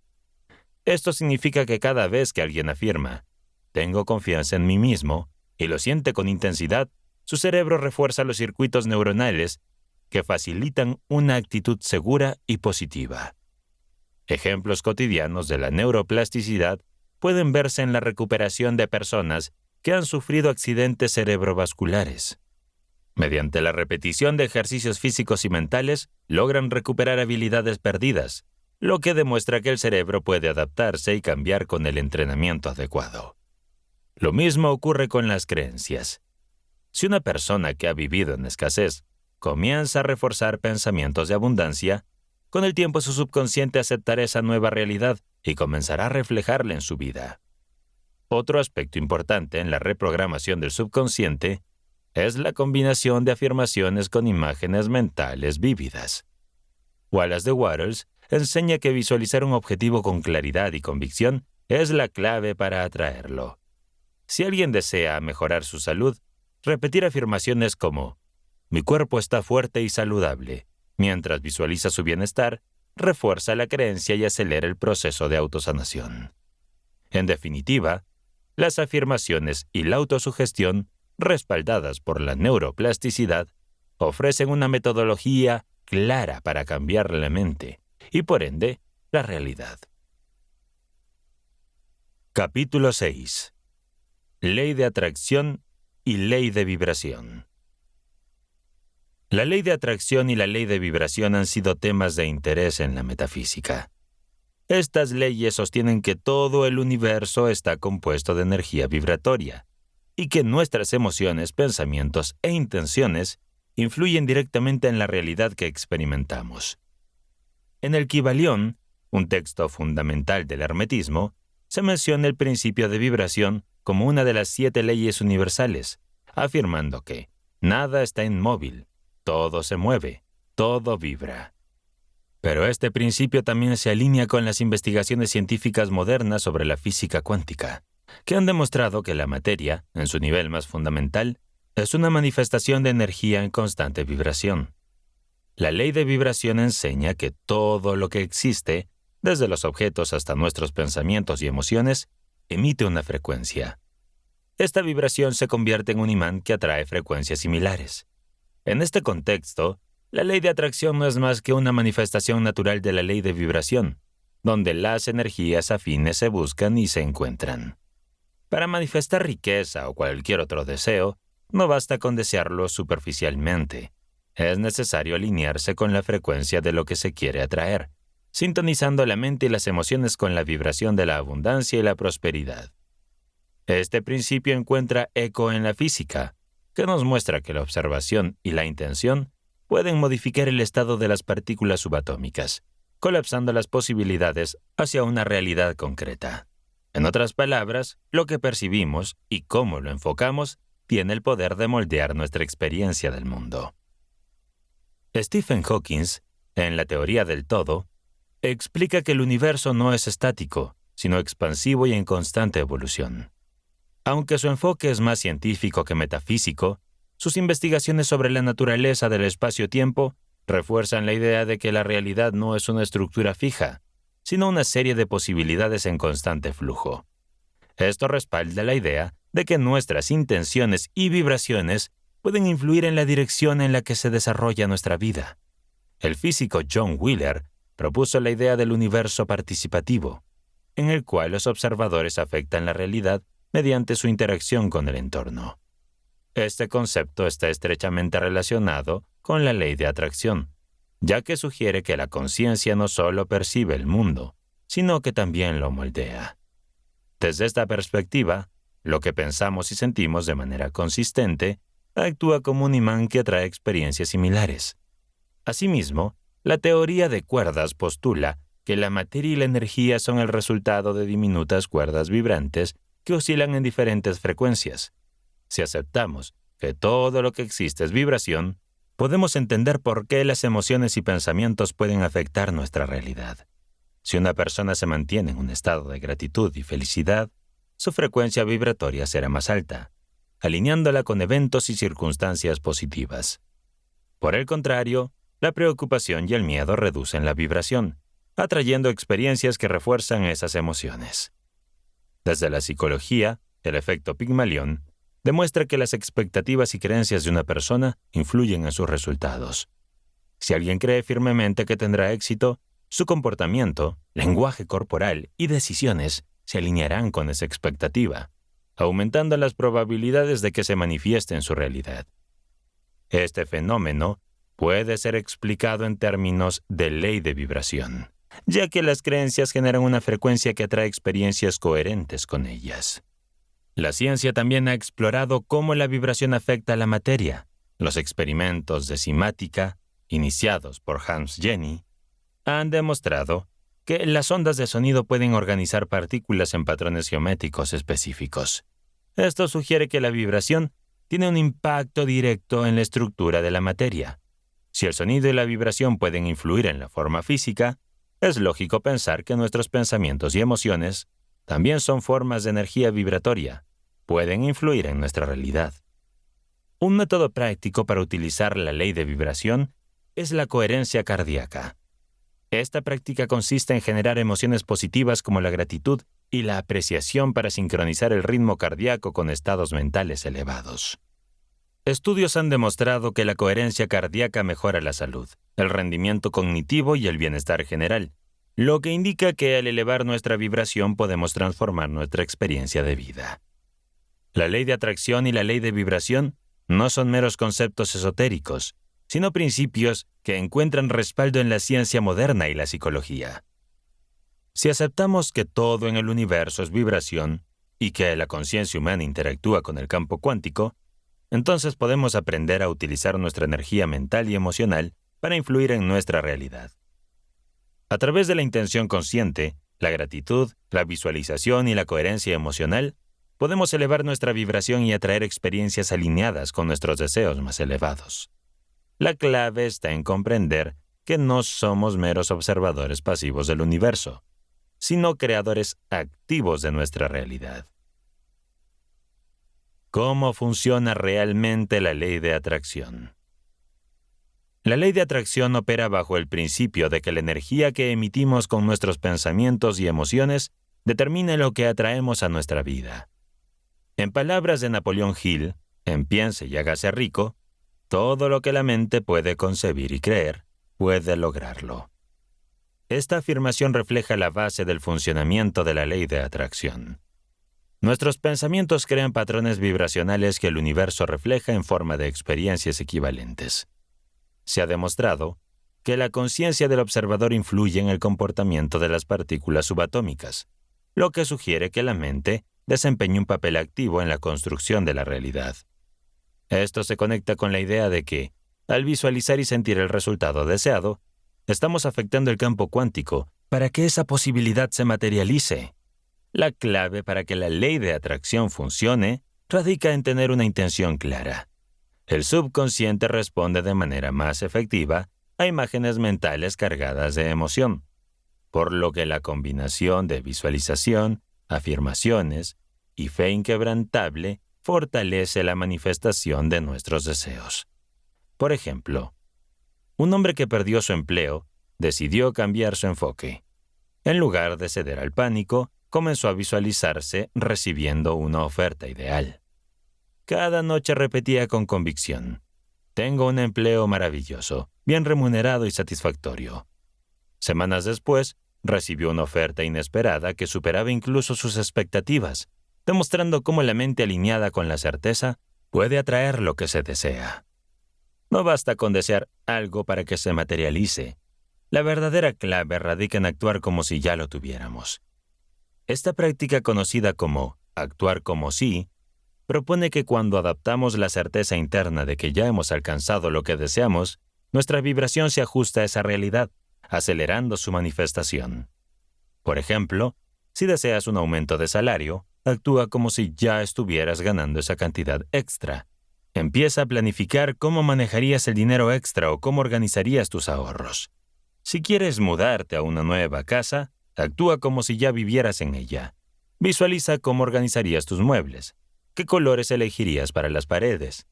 Esto significa que cada vez que alguien afirma, «tengo confianza en mí mismo», y lo siente con intensidad, su cerebro refuerza los circuitos neuronales que facilitan una actitud segura y positiva. Ejemplos cotidianos de la neuroplasticidad pueden verse en la recuperación de personas que han sufrido accidentes cerebrovasculares. Mediante la repetición de ejercicios físicos y mentales, logran recuperar habilidades perdidas, lo que demuestra que el cerebro puede adaptarse y cambiar con el entrenamiento adecuado. Lo mismo ocurre con las creencias. Si una persona que ha vivido en escasez comienza a reforzar pensamientos de abundancia, con el tiempo su subconsciente aceptará esa nueva realidad y comenzará a reflejarla en su vida. Otro aspecto importante en la reprogramación del subconsciente es la combinación de afirmaciones con imágenes mentales vívidas. Wallace de Wattles enseña que visualizar un objetivo con claridad y convicción es la clave para atraerlo. Si alguien desea mejorar su salud, repetir afirmaciones como «Mi cuerpo está fuerte y saludable», mientras visualiza su bienestar, refuerza la creencia y acelera el proceso de autosanación. En definitiva, las afirmaciones y la autosugestión, respaldadas por la neuroplasticidad, ofrecen una metodología clara para cambiar la mente y, por ende, la realidad. Capítulo 6. Ley de atracción y ley de vibración. La ley de atracción y la ley de vibración han sido temas de interés en la metafísica. Estas leyes sostienen que todo el universo está compuesto de energía vibratoria y que nuestras emociones, pensamientos e intenciones influyen directamente en la realidad que experimentamos. En el Kybalión, un texto fundamental del hermetismo, se menciona el principio de vibración como una de las 7 leyes universales, afirmando que nada está inmóvil, todo se mueve, todo vibra. Pero este principio también se alinea con las investigaciones científicas modernas sobre la física cuántica, que han demostrado que la materia, en su nivel más fundamental, es una manifestación de energía en constante vibración. La ley de vibración enseña que todo lo que existe, desde los objetos hasta nuestros pensamientos y emociones, emite una frecuencia. Esta vibración se convierte en un imán que atrae frecuencias similares. En este contexto, la ley de atracción no es más que una manifestación natural de la ley de vibración, donde las energías afines se buscan y se encuentran. Para manifestar riqueza o cualquier otro deseo, no basta con desearlo superficialmente. Es necesario alinearse con la frecuencia de lo que se quiere atraer, sintonizando la mente y las emociones con la vibración de la abundancia y la prosperidad. Este principio encuentra eco en la física, que nos muestra que la observación y la intención pueden modificar el estado de las partículas subatómicas, colapsando las posibilidades hacia una realidad concreta. En otras palabras, lo que percibimos y cómo lo enfocamos tiene el poder de moldear nuestra experiencia del mundo. Stephen Hawking, en la teoría del todo, explica que el universo no es estático, sino expansivo y en constante evolución. Aunque su enfoque es más científico que metafísico, sus investigaciones sobre la naturaleza del espacio-tiempo refuerzan la idea de que la realidad no es una estructura fija, sino una serie de posibilidades en constante flujo. Esto respalda la idea de que nuestras intenciones y vibraciones pueden influir en la dirección en la que se desarrolla nuestra vida. El físico John Wheeler propuso la idea del universo participativo, en el cual los observadores afectan la realidad mediante su interacción con el entorno. Este concepto está estrechamente relacionado con la ley de atracción, ya que sugiere que la conciencia no solo percibe el mundo, sino que también lo moldea. Desde esta perspectiva, lo que pensamos y sentimos de manera consistente actúa como un imán que atrae experiencias similares. Asimismo, la teoría de cuerdas postula que la materia y la energía son el resultado de diminutas cuerdas vibrantes que oscilan en diferentes frecuencias. Si aceptamos que todo lo que existe es vibración, podemos entender por qué las emociones y pensamientos pueden afectar nuestra realidad. Si una persona se mantiene en un estado de gratitud y felicidad, su frecuencia vibratoria será más alta, alineándola con eventos y circunstancias positivas. Por el contrario, la preocupación y el miedo reducen la vibración, atrayendo experiencias que refuerzan esas emociones. Desde la psicología, el efecto Pigmalión demuestra que las expectativas y creencias de una persona influyen en sus resultados. Si alguien cree firmemente que tendrá éxito, su comportamiento, lenguaje corporal y decisiones se alinearán con esa expectativa, aumentando las probabilidades de que se manifieste en su realidad. Este fenómeno puede ser explicado en términos de ley de vibración, ya que las creencias generan una frecuencia que atrae experiencias coherentes con ellas. La ciencia también ha explorado cómo la vibración afecta a la materia. Los experimentos de cimática, iniciados por Hans Jenny, han demostrado que las ondas de sonido pueden organizar partículas en patrones geométricos específicos. Esto sugiere que la vibración tiene un impacto directo en la estructura de la materia. Si el sonido y la vibración pueden influir en la forma física, es lógico pensar que nuestros pensamientos y emociones también son formas de energía vibratoria, pueden influir en nuestra realidad. Un método práctico para utilizar la ley de vibración es la coherencia cardíaca. Esta práctica consiste en generar emociones positivas como la gratitud y la apreciación para sincronizar el ritmo cardíaco con estados mentales elevados. Estudios han demostrado que la coherencia cardíaca mejora la salud, el rendimiento cognitivo y el bienestar general, lo que indica que al elevar nuestra vibración podemos transformar nuestra experiencia de vida. La ley de atracción y la ley de vibración no son meros conceptos esotéricos, sino principios que encuentran respaldo en la ciencia moderna y la psicología. Si aceptamos que todo en el universo es vibración y que la conciencia humana interactúa con el campo cuántico, entonces podemos aprender a utilizar nuestra energía mental y emocional para influir en nuestra realidad. A través de la intención consciente, la gratitud, la visualización y la coherencia emocional, podemos elevar nuestra vibración y atraer experiencias alineadas con nuestros deseos más elevados. La clave está en comprender que no somos meros observadores pasivos del universo, sino creadores activos de nuestra realidad. ¿Cómo funciona realmente la ley de atracción? La ley de atracción opera bajo el principio de que la energía que emitimos con nuestros pensamientos y emociones determina lo que atraemos a nuestra vida. En palabras de Napoleón Hill, en Piense y hágase rico, todo lo que la mente puede concebir y creer, puede lograrlo. Esta afirmación refleja la base del funcionamiento de la ley de atracción. Nuestros pensamientos crean patrones vibracionales que el universo refleja en forma de experiencias equivalentes. Se ha demostrado que la conciencia del observador influye en el comportamiento de las partículas subatómicas, lo que sugiere que la mente desempeña un papel activo en la construcción de la realidad. Esto se conecta con la idea de que, al visualizar y sentir el resultado deseado, estamos afectando el campo cuántico para que esa posibilidad se materialice. La clave para que la ley de atracción funcione radica en tener una intención clara. El subconsciente responde de manera más efectiva a imágenes mentales cargadas de emoción, por lo que la combinación de visualización, afirmaciones y fe inquebrantable fortalece la manifestación de nuestros deseos. Por ejemplo, un hombre que perdió su empleo decidió cambiar su enfoque. En lugar de ceder al pánico, comenzó a visualizarse recibiendo una oferta ideal. Cada noche repetía con convicción: «Tengo un empleo maravilloso, bien remunerado y satisfactorio». Semanas después, recibió una oferta inesperada que superaba incluso sus expectativas, demostrando cómo la mente alineada con la certeza puede atraer lo que se desea. No basta con desear algo para que se materialice. La verdadera clave radica en actuar como si ya lo tuviéramos. Esta práctica, conocida como actuar como si, propone que cuando adaptamos la certeza interna de que ya hemos alcanzado lo que deseamos, nuestra vibración se ajusta a esa realidad, acelerando su manifestación. Por ejemplo, si deseas un aumento de salario, actúa como si ya estuvieras ganando esa cantidad extra. Empieza a planificar cómo manejarías el dinero extra o cómo organizarías tus ahorros. Si quieres mudarte a una nueva casa, actúa como si ya vivieras en ella. Visualiza cómo organizarías tus muebles. ¿Qué colores elegirías para las paredes?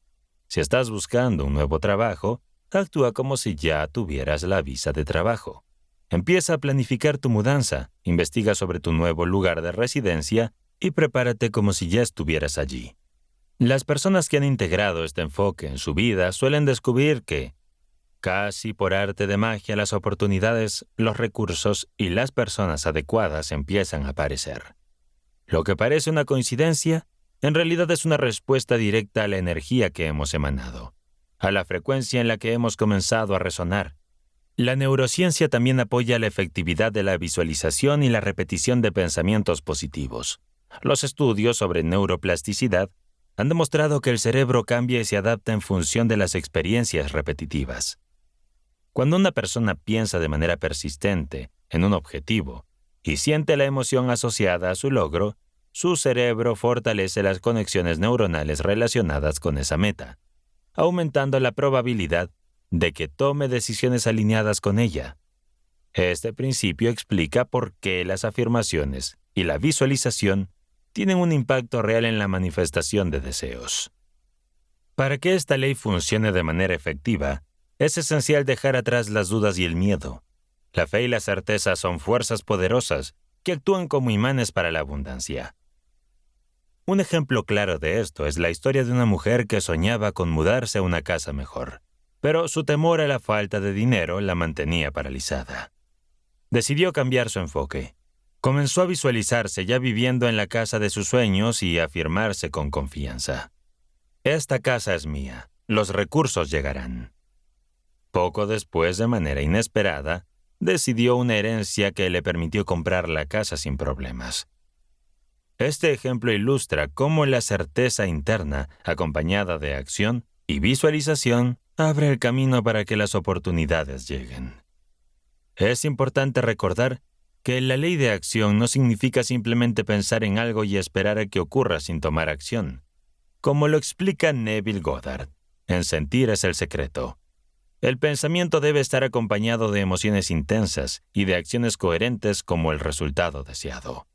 Si estás buscando un nuevo trabajo, actúa como si ya tuvieras la visa de trabajo. Empieza a planificar tu mudanza, investiga sobre tu nuevo lugar de residencia y prepárate como si ya estuvieras allí. Las personas que han integrado este enfoque en su vida suelen descubrir que, casi por arte de magia, las oportunidades, los recursos y las personas adecuadas empiezan a aparecer. Lo que parece una coincidencia, en realidad es una respuesta directa a la energía que hemos emanado, a la frecuencia en la que hemos comenzado a resonar. La neurociencia también apoya la efectividad de la visualización y la repetición de pensamientos positivos. Los estudios sobre neuroplasticidad han demostrado que el cerebro cambia y se adapta en función de las experiencias repetitivas. Cuando una persona piensa de manera persistente en un objetivo y siente la emoción asociada a su logro, su cerebro fortalece las conexiones neuronales relacionadas con esa meta, aumentando la probabilidad de que tome decisiones alineadas con ella. Este principio explica por qué las afirmaciones y la visualización tienen un impacto real en la manifestación de deseos. Para que esta ley funcione de manera efectiva, es esencial dejar atrás las dudas y el miedo. La fe y la certeza son fuerzas poderosas que actúan como imanes para la abundancia. Un ejemplo claro de esto es la historia de una mujer que soñaba con mudarse a una casa mejor, pero su temor a la falta de dinero la mantenía paralizada. Decidió cambiar su enfoque. Comenzó a visualizarse ya viviendo en la casa de sus sueños y a afirmarse con confianza: «Esta casa es mía, los recursos llegarán». Poco después, de manera inesperada, decidió una herencia que le permitió comprar la casa sin problemas. Este ejemplo ilustra cómo la certeza interna, acompañada de acción y visualización, abre el camino para que las oportunidades lleguen. Es importante recordar que la ley de acción no significa simplemente pensar en algo y esperar a que ocurra sin tomar acción. Como lo explica Neville Goddard, en Sentir es el secreto. El pensamiento debe estar acompañado de emociones intensas y de acciones coherentes como el resultado deseado.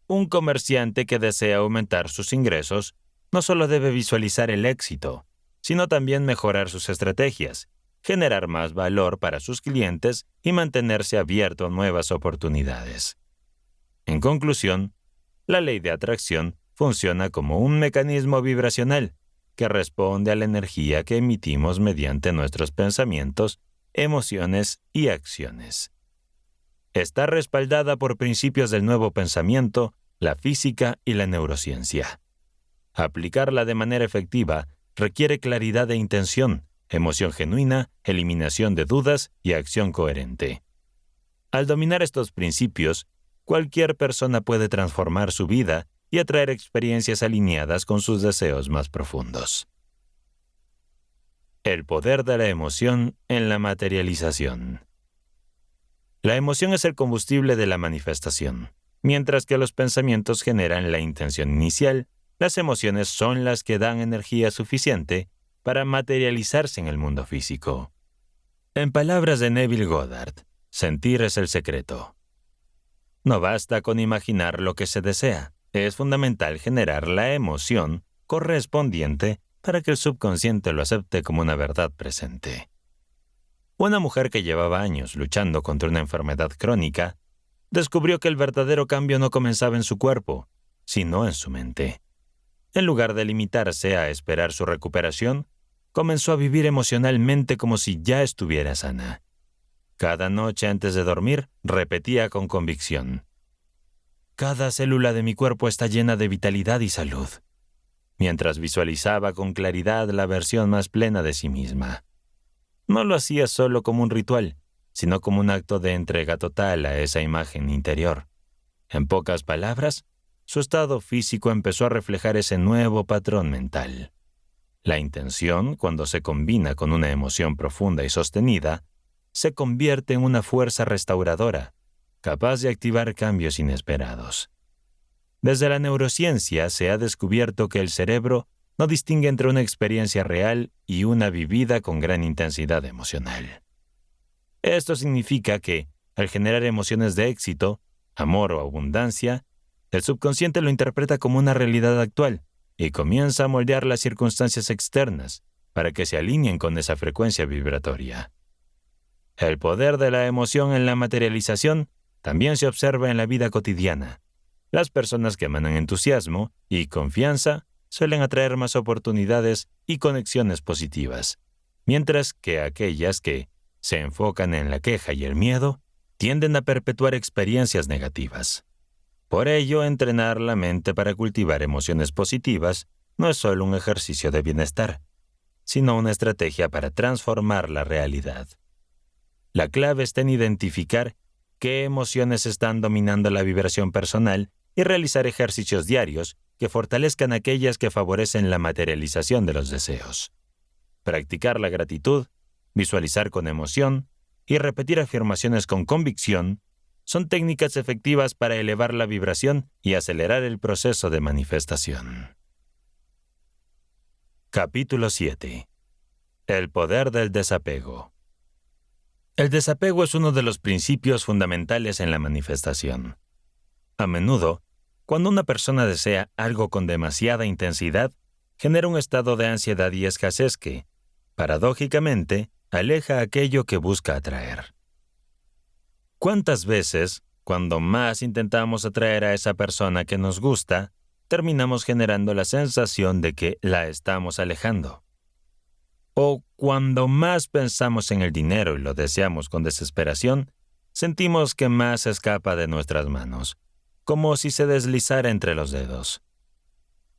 Un comerciante que desea aumentar sus ingresos no solo debe visualizar el éxito, sino también mejorar sus estrategias, generar más valor para sus clientes y mantenerse abierto a nuevas oportunidades. En conclusión, la ley de atracción funciona como un mecanismo vibracional que responde a la energía que emitimos mediante nuestros pensamientos, emociones y acciones. Está respaldada por principios del nuevo pensamiento, la física y la neurociencia. Aplicarla de manera efectiva requiere claridad de intención, emoción genuina, eliminación de dudas y acción coherente. Al dominar estos principios, cualquier persona puede transformar su vida y atraer experiencias alineadas con sus deseos más profundos. El poder de la emoción en la materialización. La emoción es el combustible de la manifestación. Mientras que los pensamientos generan la intención inicial, las emociones son las que dan energía suficiente para materializarse en el mundo físico. En palabras de Neville Goddard, sentir es el secreto. No basta con imaginar lo que se desea. Es fundamental generar la emoción correspondiente para que el subconsciente lo acepte como una verdad presente. Una mujer que llevaba años luchando contra una enfermedad crónica descubrió que el verdadero cambio no comenzaba en su cuerpo, sino en su mente. En lugar de limitarse a esperar su recuperación, comenzó a vivir emocionalmente como si ya estuviera sana. Cada noche antes de dormir, repetía con convicción: «Cada célula de mi cuerpo está llena de vitalidad y salud», mientras visualizaba con claridad la versión más plena de sí misma. No lo hacía solo como un ritual, sino como un acto de entrega total a esa imagen interior. En pocas palabras, su estado físico empezó a reflejar ese nuevo patrón mental. La intención, cuando se combina con una emoción profunda y sostenida, se convierte en una fuerza restauradora, capaz de activar cambios inesperados. Desde la neurociencia se ha descubierto que el cerebro no distingue entre una experiencia real y una vivida con gran intensidad emocional. Esto significa que, al generar emociones de éxito, amor o abundancia, el subconsciente lo interpreta como una realidad actual y comienza a moldear las circunstancias externas para que se alineen con esa frecuencia vibratoria. El poder de la emoción en la materialización también se observa en la vida cotidiana. Las personas que emanan entusiasmo y confianza suelen atraer más oportunidades y conexiones positivas, mientras que aquellas que se enfocan en la queja y el miedo tienden a perpetuar experiencias negativas. Por ello, entrenar la mente para cultivar emociones positivas no es solo un ejercicio de bienestar, sino una estrategia para transformar la realidad. La clave está en identificar qué emociones están dominando la vibración personal y realizar ejercicios diarios que fortalezcan aquellas que favorecen la materialización de los deseos. Practicar la gratitud, visualizar con emoción y repetir afirmaciones con convicción son técnicas efectivas para elevar la vibración y acelerar el proceso de manifestación. Capítulo 7. El poder del desapego. El desapego es uno de los principios fundamentales en la manifestación. A menudo, cuando una persona desea algo con demasiada intensidad, genera un estado de ansiedad y escasez que, paradójicamente, aleja aquello que busca atraer. ¿Cuántas veces, cuando más intentamos atraer a esa persona que nos gusta, terminamos generando la sensación de que la estamos alejando? O cuando más pensamos en el dinero y lo deseamos con desesperación, sentimos que más escapa de nuestras manos, como si se deslizara entre los dedos.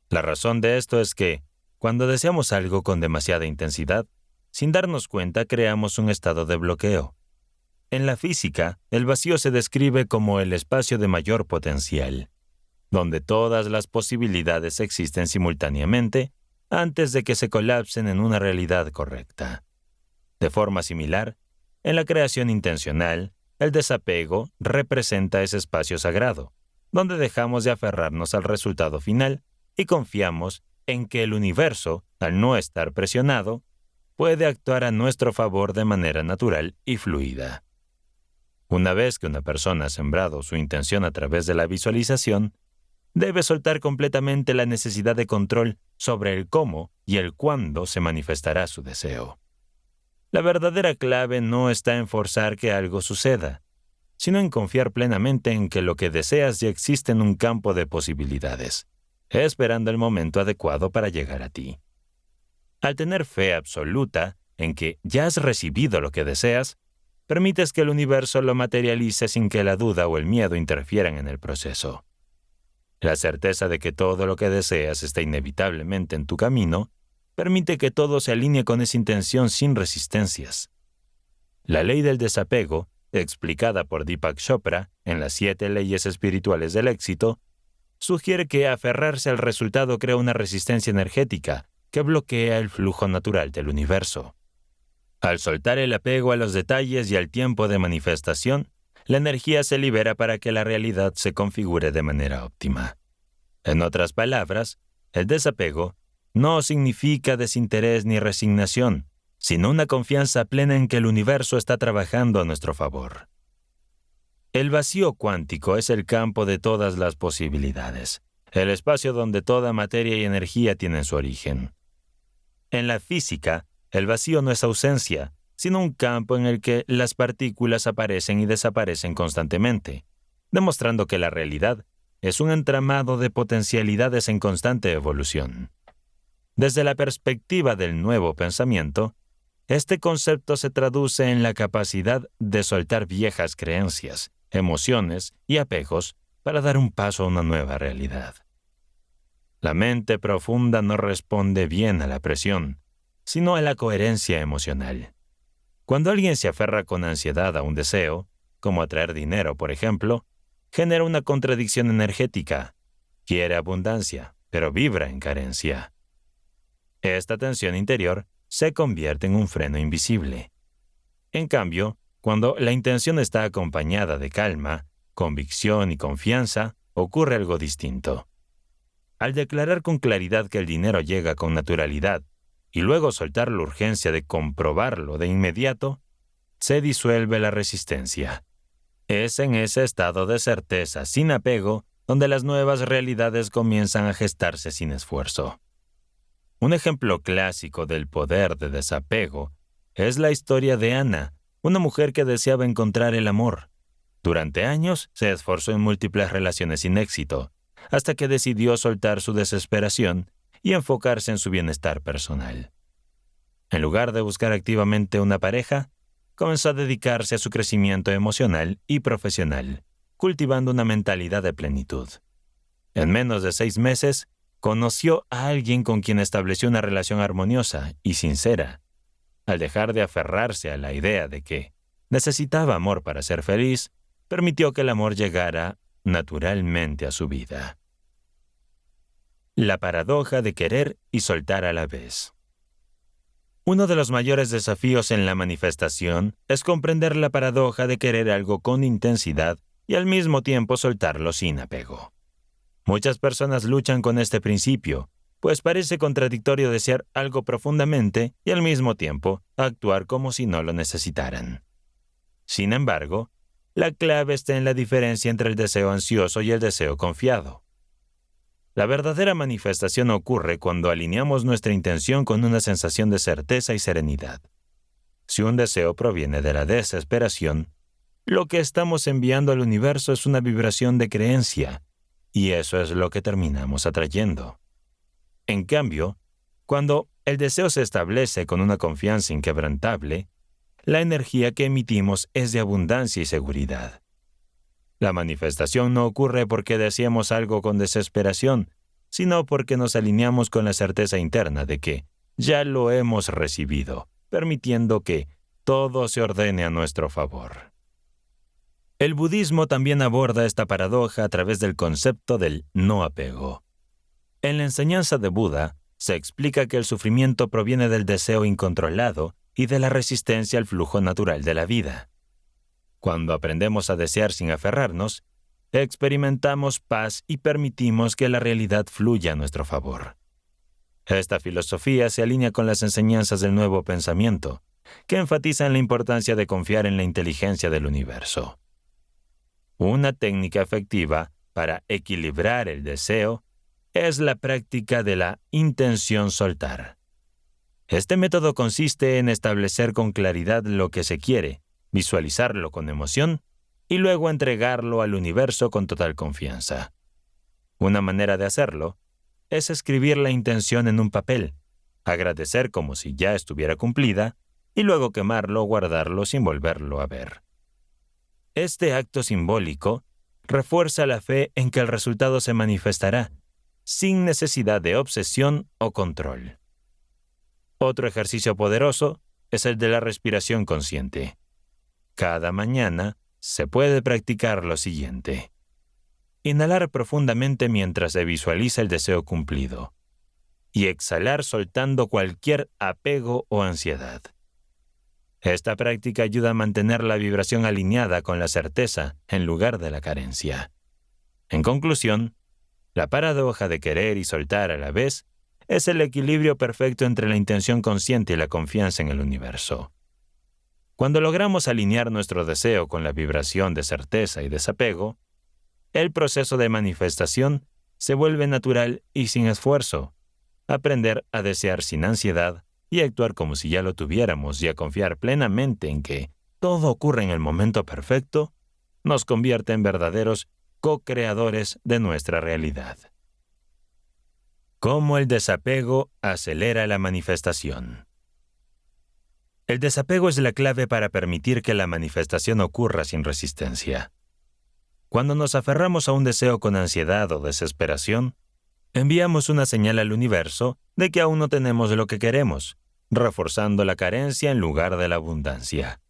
La razón de esto es que, cuando deseamos algo con demasiada intensidad, sin darnos cuenta creamos un estado de bloqueo. En la física, el vacío se describe como el espacio de mayor potencial. donde todas las posibilidades existen simultáneamente antes de que se colapsen en una realidad correcta. De forma similar, en la creación intencional, el desapego representa ese espacio sagrado, donde dejamos de aferrarnos al resultado final y confiamos en que el universo, al no estar presionado, puede actuar a nuestro favor de manera natural y fluida. Una vez que una persona ha sembrado su intención a través de la visualización, debe soltar completamente la necesidad de control sobre el cómo y el cuándo se manifestará su deseo. La verdadera clave no está en forzar que algo suceda, sino en confiar plenamente en que lo que deseas ya existe en un campo de posibilidades, esperando el momento adecuado para llegar a ti. Al tener fe absoluta en que ya has recibido lo que deseas, permites que el universo lo materialice sin que la duda o el miedo interfieran en el proceso. La certeza de que todo lo que deseas está inevitablemente en tu camino permite que todo se alinee con esa intención sin resistencias. La ley del desapego, explicada por Deepak Chopra en las 7 leyes espirituales del éxito, sugiere que aferrarse al resultado crea una resistencia energética que bloquea el flujo natural del universo. Al soltar el apego a los detalles y al tiempo de manifestación, la energía se libera para que la realidad se configure de manera óptima. En otras palabras, el desapego no significa desinterés ni resignación, sino una confianza plena en que el universo está trabajando a nuestro favor. El vacío cuántico es el campo de todas las posibilidades, el espacio donde toda materia y energía tienen su origen. En la física, el vacío no es ausencia, sino un campo en el que las partículas aparecen y desaparecen constantemente, demostrando que la realidad es un entramado de potencialidades en constante evolución. Desde la perspectiva del nuevo pensamiento, este concepto se traduce en la capacidad de soltar viejas creencias, emociones y apegos para dar un paso a una nueva realidad. La mente profunda no responde bien a la presión, sino a la coherencia emocional. Cuando alguien se aferra con ansiedad a un deseo, como atraer dinero, por ejemplo, genera una contradicción energética. Quiere abundancia, pero vibra en carencia. Esta tensión interior se convierte en un freno invisible. En cambio, cuando la intención está acompañada de calma, convicción y confianza, ocurre algo distinto. Al declarar con claridad que el dinero llega con naturalidad y luego soltar la urgencia de comprobarlo de inmediato, se disuelve la resistencia. Es en ese estado de certeza sin apego donde las nuevas realidades comienzan a gestarse sin esfuerzo. Un ejemplo clásico del poder de desapego es la historia de Ana, una mujer que deseaba encontrar el amor. Durante años se esforzó en múltiples relaciones sin éxito, hasta que decidió soltar su desesperación y enfocarse en su bienestar personal. En lugar de buscar activamente una pareja, comenzó a dedicarse a su crecimiento emocional y profesional, cultivando una mentalidad de plenitud. En menos de 6 meses, conoció a alguien con quien estableció una relación armoniosa y sincera. Al dejar de aferrarse a la idea de que necesitaba amor para ser feliz, permitió que el amor llegara naturalmente a su vida. La paradoja de querer y soltar a la vez. Uno de los mayores desafíos en la manifestación es comprender la paradoja de querer algo con intensidad y al mismo tiempo soltarlo sin apego. Muchas personas luchan con este principio, pues parece contradictorio desear algo profundamente y al mismo tiempo actuar como si no lo necesitaran. Sin embargo, la clave está en la diferencia entre el deseo ansioso y el deseo confiado. La verdadera manifestación ocurre cuando alineamos nuestra intención con una sensación de certeza y serenidad. Si un deseo proviene de la desesperación, lo que estamos enviando al universo es una vibración de creencia, y eso es lo que terminamos atrayendo. En cambio, cuando el deseo se establece con una confianza inquebrantable, la energía que emitimos es de abundancia y seguridad. La manifestación no ocurre porque deseamos algo con desesperación, sino porque nos alineamos con la certeza interna de que ya lo hemos recibido, permitiendo que todo se ordene a nuestro favor. El budismo también aborda esta paradoja a través del concepto del no apego. En la enseñanza de Buda, se explica que el sufrimiento proviene del deseo incontrolado y de la resistencia al flujo natural de la vida. Cuando aprendemos a desear sin aferrarnos, experimentamos paz y permitimos que la realidad fluya a nuestro favor. Esta filosofía se alinea con las enseñanzas del nuevo pensamiento, que enfatizan la importancia de confiar en la inteligencia del universo. Una técnica efectiva para equilibrar el deseo es la práctica de la intención soltar. Este método consiste en establecer con claridad lo que se quiere, visualizarlo con emoción y luego entregarlo al universo con total confianza. Una manera de hacerlo es escribir la intención en un papel, agradecer como si ya estuviera cumplida y luego quemarlo o guardarlo sin volverlo a ver. Este acto simbólico refuerza la fe en que el resultado se manifestará, sin necesidad de obsesión o control. Otro ejercicio poderoso es el de la respiración consciente. Cada mañana se puede practicar lo siguiente. Inhalar profundamente mientras se visualiza el deseo cumplido y exhalar soltando cualquier apego o ansiedad. Esta práctica ayuda a mantener la vibración alineada con la certeza en lugar de la carencia. En conclusión, la paradoja de querer y soltar a la vez es el equilibrio perfecto entre la intención consciente y la confianza en el universo. Cuando logramos alinear nuestro deseo con la vibración de certeza y desapego, el proceso de manifestación se vuelve natural y sin esfuerzo. Aprender a desear sin ansiedad y actuar como si ya lo tuviéramos y a confiar plenamente en que todo ocurre en el momento perfecto, nos convierte en verdaderos co-creadores de nuestra realidad. ¿Cómo el desapego acelera la manifestación? El desapego es la clave para permitir que la manifestación ocurra sin resistencia. Cuando nos aferramos a un deseo con ansiedad o desesperación, enviamos una señal al universo de que aún no tenemos lo que queremos, reforzando la carencia en lugar de la abundancia.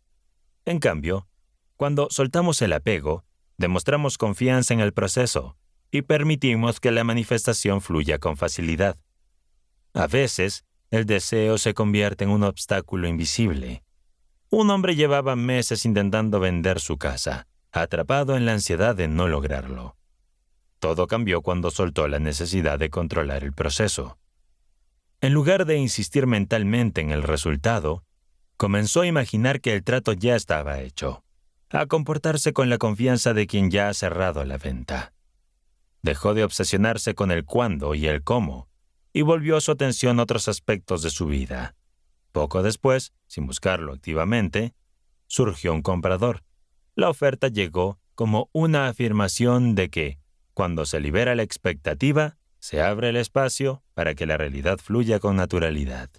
En cambio, cuando soltamos el apego, demostramos confianza en el proceso y permitimos que la manifestación fluya con facilidad. A veces, el deseo se convierte en un obstáculo invisible. Un hombre llevaba meses intentando vender su casa, atrapado en la ansiedad de no lograrlo. Todo cambió cuando soltó la necesidad de controlar el proceso. En lugar de insistir mentalmente en el resultado, comenzó a imaginar que el trato ya estaba hecho, a comportarse con la confianza de quien ya ha cerrado la venta. Dejó de obsesionarse con el cuándo y el cómo, y volvió su atención a otros aspectos de su vida. Poco después, sin buscarlo activamente, surgió un comprador. La oferta llegó como una afirmación de que, cuando se libera la expectativa, se abre el espacio para que la realidad fluya con naturalidad.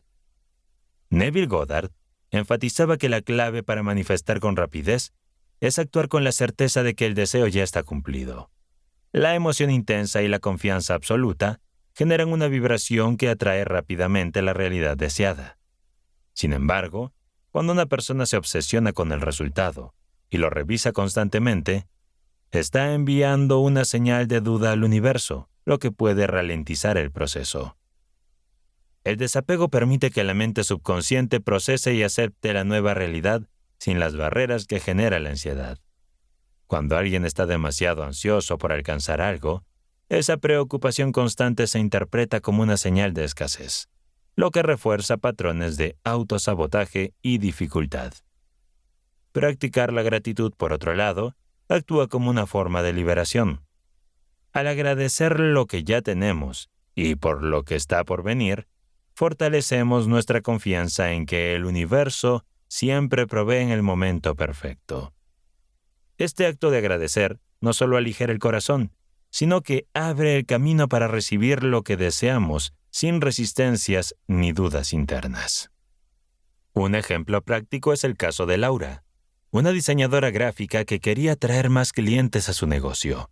Neville Goddard enfatizaba que la clave para manifestar con rapidez es actuar con la certeza de que el deseo ya está cumplido. La emoción intensa y la confianza absoluta generan una vibración que atrae rápidamente la realidad deseada. Sin embargo, cuando una persona se obsesiona con el resultado y lo revisa constantemente, está enviando una señal de duda al universo, lo que puede ralentizar el proceso. El desapego permite que la mente subconsciente procese y acepte la nueva realidad sin las barreras que genera la ansiedad. Cuando alguien está demasiado ansioso por alcanzar algo, esa preocupación constante se interpreta como una señal de escasez, lo que refuerza patrones de autosabotaje y dificultad. Practicar la gratitud, por otro lado, actúa como una forma de liberación. Al agradecer lo que ya tenemos y por lo que está por venir, fortalecemos nuestra confianza en que el universo siempre provee en el momento perfecto. Este acto de agradecer no solo aligera el corazón, sino que abre el camino para recibir lo que deseamos sin resistencias ni dudas internas. Un ejemplo práctico es el caso de Laura, una diseñadora gráfica que quería atraer más clientes a su negocio.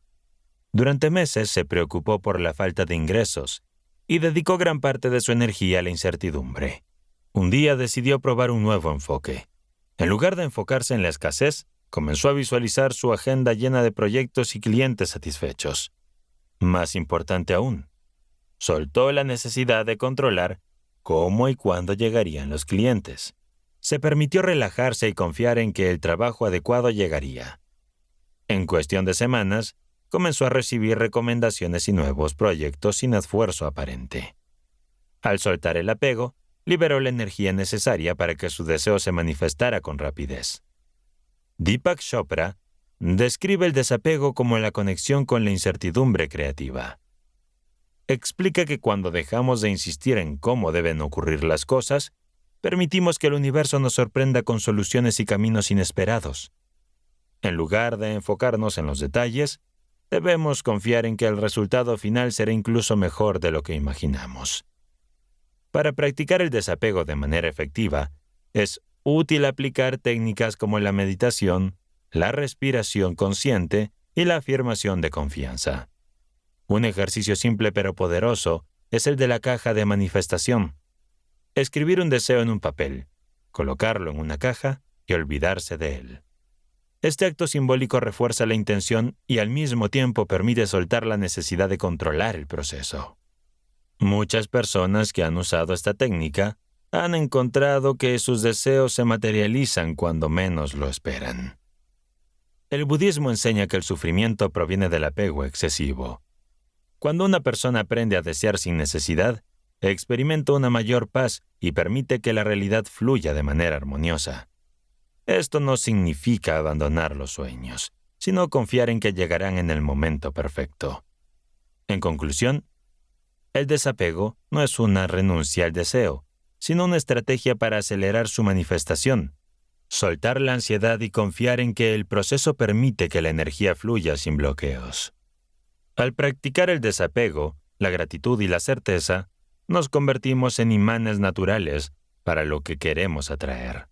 Durante meses se preocupó por la falta de ingresos y dedicó gran parte de su energía a la incertidumbre. Un día decidió probar un nuevo enfoque. En lugar de enfocarse en la escasez, comenzó a visualizar su agenda llena de proyectos y clientes satisfechos. Más importante aún, soltó la necesidad de controlar cómo y cuándo llegarían los clientes. Se permitió relajarse y confiar en que el trabajo adecuado llegaría. En cuestión de semanas, comenzó a recibir recomendaciones y nuevos proyectos sin esfuerzo aparente. Al soltar el apego, liberó la energía necesaria para que su deseo se manifestara con rapidez. Deepak Chopra describe el desapego como la conexión con la incertidumbre creativa. Explica que cuando dejamos de insistir en cómo deben ocurrir las cosas, permitimos que el universo nos sorprenda con soluciones y caminos inesperados. En lugar de enfocarnos en los detalles, debemos confiar en que el resultado final será incluso mejor de lo que imaginamos. Para practicar el desapego de manera efectiva, es útil aplicar técnicas como la meditación, la respiración consciente y la afirmación de confianza. Un ejercicio simple pero poderoso es el de la caja de manifestación. Escribir un deseo en un papel, colocarlo en una caja y olvidarse de él. Este acto simbólico refuerza la intención y al mismo tiempo permite soltar la necesidad de controlar el proceso. Muchas personas que han usado esta técnica han encontrado que sus deseos se materializan cuando menos lo esperan. El budismo enseña que el sufrimiento proviene del apego excesivo. Cuando una persona aprende a desear sin necesidad, experimenta una mayor paz y permite que la realidad fluya de manera armoniosa. Esto no significa abandonar los sueños, sino confiar en que llegarán en el momento perfecto. En conclusión, el desapego no es una renuncia al deseo, sino una estrategia para acelerar su manifestación, soltar la ansiedad y confiar en que el proceso permite que la energía fluya sin bloqueos. Al practicar el desapego, la gratitud y la certeza, nos convertimos en imanes naturales para lo que queremos atraer.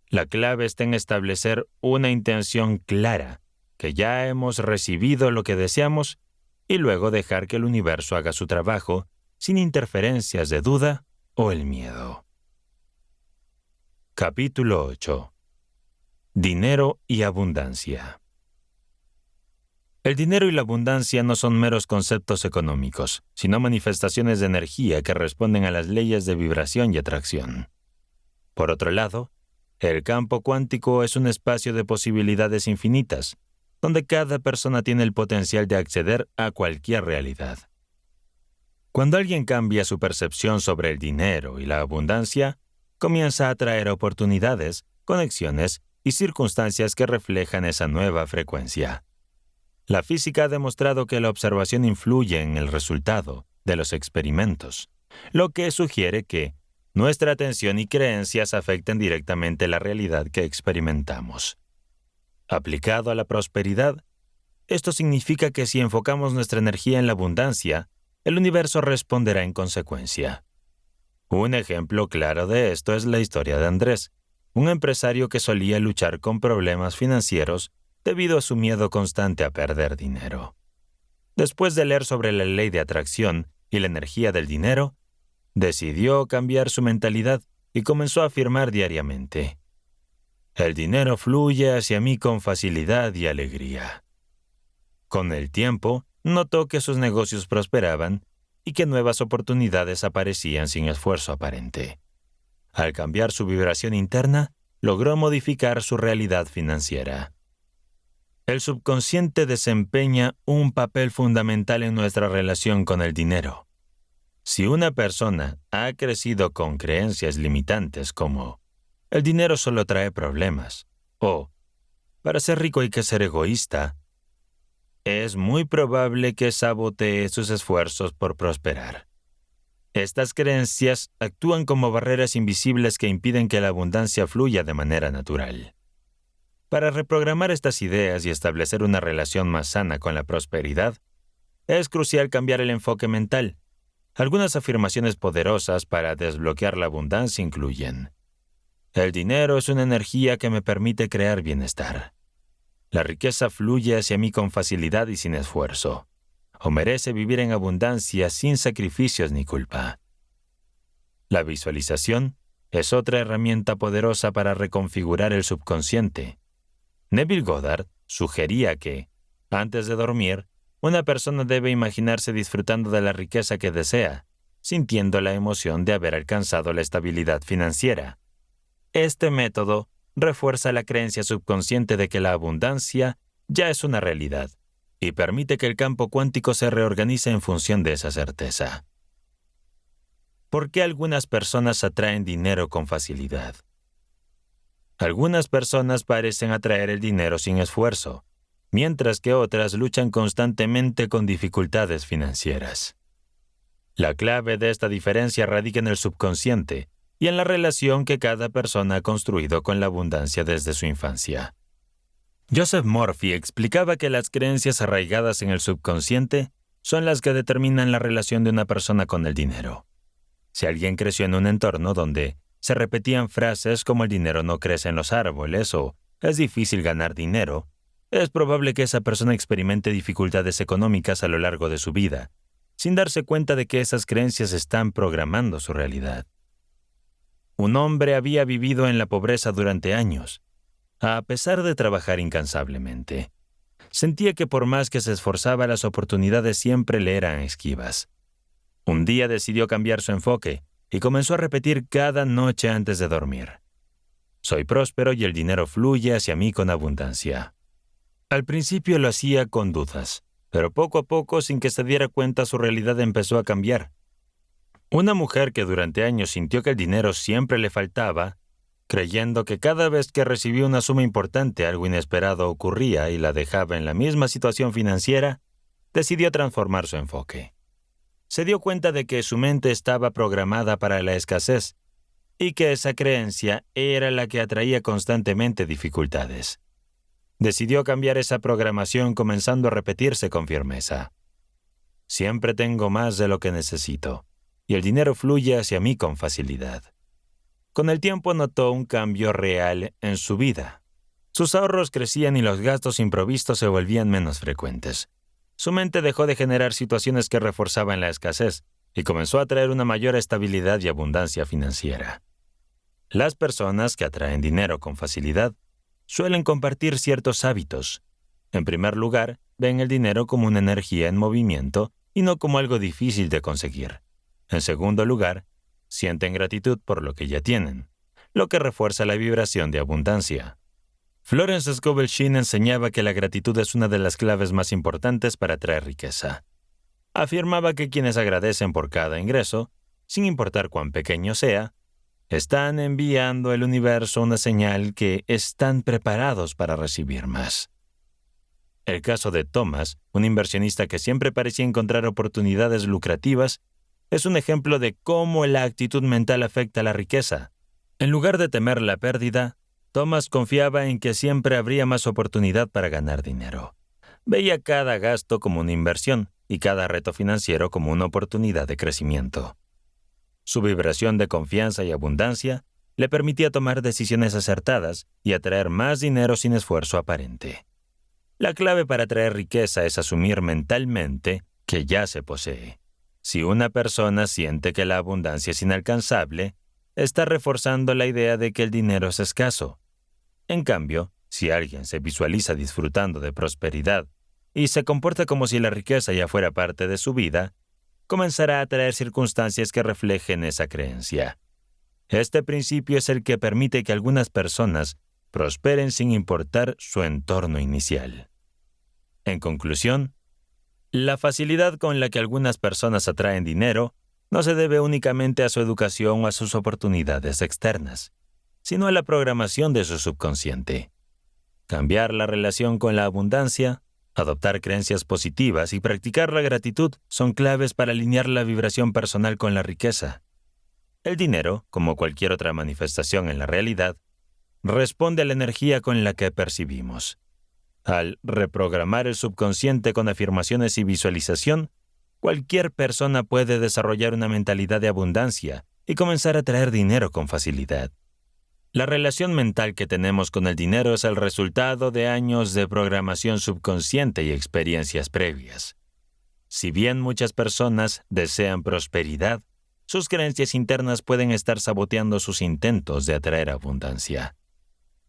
La clave está en establecer una intención clara, que ya hemos recibido lo que deseamos, y luego dejar que el universo haga su trabajo sin interferencias de duda o el miedo. Capítulo 8. Dinero y abundancia. El dinero y la abundancia no son meros conceptos económicos, sino manifestaciones de energía que responden a las leyes de vibración y atracción. Por otro lado, el campo cuántico es un espacio de posibilidades infinitas, donde cada persona tiene el potencial de acceder a cualquier realidad. Cuando alguien cambia su percepción sobre el dinero y la abundancia, comienza a atraer oportunidades, conexiones y circunstancias que reflejan esa nueva frecuencia. La física ha demostrado que la observación influye en el resultado de los experimentos, lo que sugiere que nuestra atención y creencias afectan directamente la realidad que experimentamos. Aplicado a la prosperidad, esto significa que si enfocamos nuestra energía en la abundancia, el universo responderá en consecuencia. Un ejemplo claro de esto es la historia de Andrés, un empresario que solía luchar con problemas financieros debido a su miedo constante a perder dinero. Después de leer sobre la ley de atracción y la energía del dinero, decidió cambiar su mentalidad y comenzó a afirmar diariamente: «El dinero fluye hacia mí con facilidad y alegría». Con el tiempo, notó que sus negocios prosperaban y que nuevas oportunidades aparecían sin esfuerzo aparente. Al cambiar su vibración interna, logró modificar su realidad financiera. El subconsciente desempeña un papel fundamental en nuestra relación con el dinero. Si una persona ha crecido con creencias limitantes como «el dinero solo trae problemas» o «para ser rico hay que ser egoísta», es muy probable que sabotee sus esfuerzos por prosperar. Estas creencias actúan como barreras invisibles que impiden que la abundancia fluya de manera natural. Para reprogramar estas ideas y establecer una relación más sana con la prosperidad, es crucial cambiar el enfoque mental. Algunas afirmaciones poderosas para desbloquear la abundancia incluyen: «El dinero es una energía que me permite crear bienestar. La riqueza fluye hacia mí con facilidad y sin esfuerzo. O merece vivir en abundancia sin sacrificios ni culpa». La visualización es otra herramienta poderosa para reconfigurar el subconsciente. Neville Goddard sugería que, antes de dormir, una persona debe imaginarse disfrutando de la riqueza que desea, sintiendo la emoción de haber alcanzado la estabilidad financiera. Este método refuerza la creencia subconsciente de que la abundancia ya es una realidad y permite que el campo cuántico se reorganice en función de esa certeza. ¿Por qué algunas personas atraen dinero con facilidad? Algunas personas parecen atraer el dinero sin esfuerzo, mientras que otras luchan constantemente con dificultades financieras. La clave de esta diferencia radica en el subconsciente y en la relación que cada persona ha construido con la abundancia desde su infancia. Joseph Murphy explicaba que las creencias arraigadas en el subconsciente son las que determinan la relación de una persona con el dinero. Si alguien creció en un entorno donde se repetían frases como el dinero no crece en los árboles o es difícil ganar dinero, es probable que esa persona experimente dificultades económicas a lo largo de su vida, sin darse cuenta de que esas creencias están programando su realidad. Un hombre había vivido en la pobreza durante años, a pesar de trabajar incansablemente. Sentía que por más que se esforzaba, las oportunidades siempre le eran esquivas. Un día decidió cambiar su enfoque y comenzó a repetir cada noche antes de dormir: «Soy próspero y el dinero fluye hacia mí con abundancia». Al principio lo hacía con dudas, pero poco a poco, sin que se diera cuenta, su realidad empezó a cambiar. Una mujer que durante años sintió que el dinero siempre le faltaba, creyendo que cada vez que recibía una suma importante algo inesperado ocurría y la dejaba en la misma situación financiera, decidió transformar su enfoque. Se dio cuenta de que su mente estaba programada para la escasez y que esa creencia era la que atraía constantemente dificultades. Decidió cambiar esa programación comenzando a repetirse con firmeza: «Siempre tengo más de lo que necesito, y el dinero fluye hacia mí con facilidad». Con el tiempo notó un cambio real en su vida. Sus ahorros crecían y los gastos imprevistos se volvían menos frecuentes. Su mente dejó de generar situaciones que reforzaban la escasez y comenzó a traer una mayor estabilidad y abundancia financiera. Las personas que atraen dinero con facilidad suelen compartir ciertos hábitos. En primer lugar, ven el dinero como una energía en movimiento y no como algo difícil de conseguir. En segundo lugar, sienten gratitud por lo que ya tienen, lo que refuerza la vibración de abundancia. Florence Scovel Shinn enseñaba que la gratitud es una de las claves más importantes para atraer riqueza. Afirmaba que quienes agradecen por cada ingreso, sin importar cuán pequeño sea, están enviando al universo una señal que están preparados para recibir más. El caso de Thomas, un inversionista que siempre parecía encontrar oportunidades lucrativas, es un ejemplo de cómo la actitud mental afecta la riqueza. En lugar de temer la pérdida, Thomas confiaba en que siempre habría más oportunidad para ganar dinero. Veía cada gasto como una inversión y cada reto financiero como una oportunidad de crecimiento. Su vibración de confianza y abundancia le permitía tomar decisiones acertadas y atraer más dinero sin esfuerzo aparente. La clave para atraer riqueza es asumir mentalmente que ya se posee. Si una persona siente que la abundancia es inalcanzable, está reforzando la idea de que el dinero es escaso. En cambio, si alguien se visualiza disfrutando de prosperidad y se comporta como si la riqueza ya fuera parte de su vida, comenzará a atraer circunstancias que reflejen esa creencia. Este principio es el que permite que algunas personas prosperen sin importar su entorno inicial. En conclusión, la facilidad con la que algunas personas atraen dinero no se debe únicamente a su educación o a sus oportunidades externas, sino a la programación de su subconsciente. Cambiar la relación con la abundancia, adoptar creencias positivas y practicar la gratitud son claves para alinear la vibración personal con la riqueza. El dinero, como cualquier otra manifestación en la realidad, responde a la energía con la que percibimos. Al reprogramar el subconsciente con afirmaciones y visualización, cualquier persona puede desarrollar una mentalidad de abundancia y comenzar a traer dinero con facilidad. La relación mental que tenemos con el dinero es el resultado de años de programación subconsciente y experiencias previas. Si bien muchas personas desean prosperidad, sus creencias internas pueden estar saboteando sus intentos de atraer abundancia.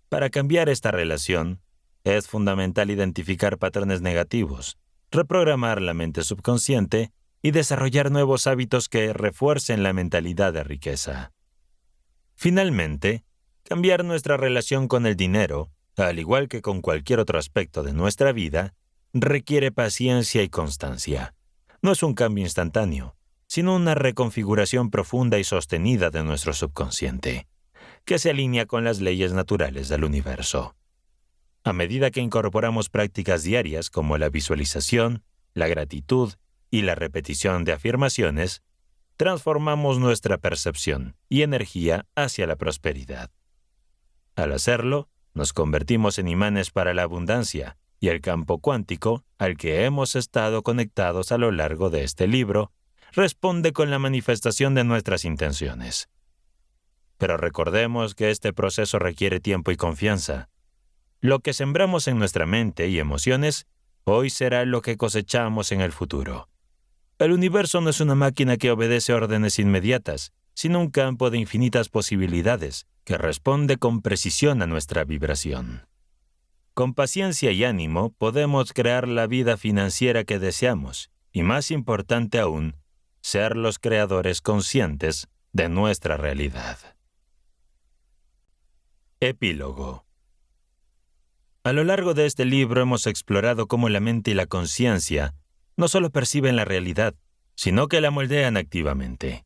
Para cambiar esta relación, es fundamental identificar patrones negativos, reprogramar la mente subconsciente y desarrollar nuevos hábitos que refuercen la mentalidad de riqueza. Finalmente, cambiar nuestra relación con el dinero, al igual que con cualquier otro aspecto de nuestra vida, requiere paciencia y constancia. No es un cambio instantáneo, sino una reconfiguración profunda y sostenida de nuestro subconsciente, que se alinea con las leyes naturales del universo. A medida que incorporamos prácticas diarias como la visualización, la gratitud y la repetición de afirmaciones, transformamos nuestra percepción y energía hacia la prosperidad. Al hacerlo, nos convertimos en imanes para la abundancia y el campo cuántico al que hemos estado conectados a lo largo de este libro responde con la manifestación de nuestras intenciones. Pero recordemos que este proceso requiere tiempo y confianza. Lo que sembramos en nuestra mente y emociones hoy será lo que cosechamos en el futuro. El universo no es una máquina que obedece órdenes inmediatas, sino un campo de infinitas posibilidades que responde con precisión a nuestra vibración. Con paciencia y ánimo podemos crear la vida financiera que deseamos y, más importante aún, ser los creadores conscientes de nuestra realidad. Epílogo. A lo largo de este libro hemos explorado cómo la mente y la conciencia no solo perciben la realidad, sino que la moldean activamente.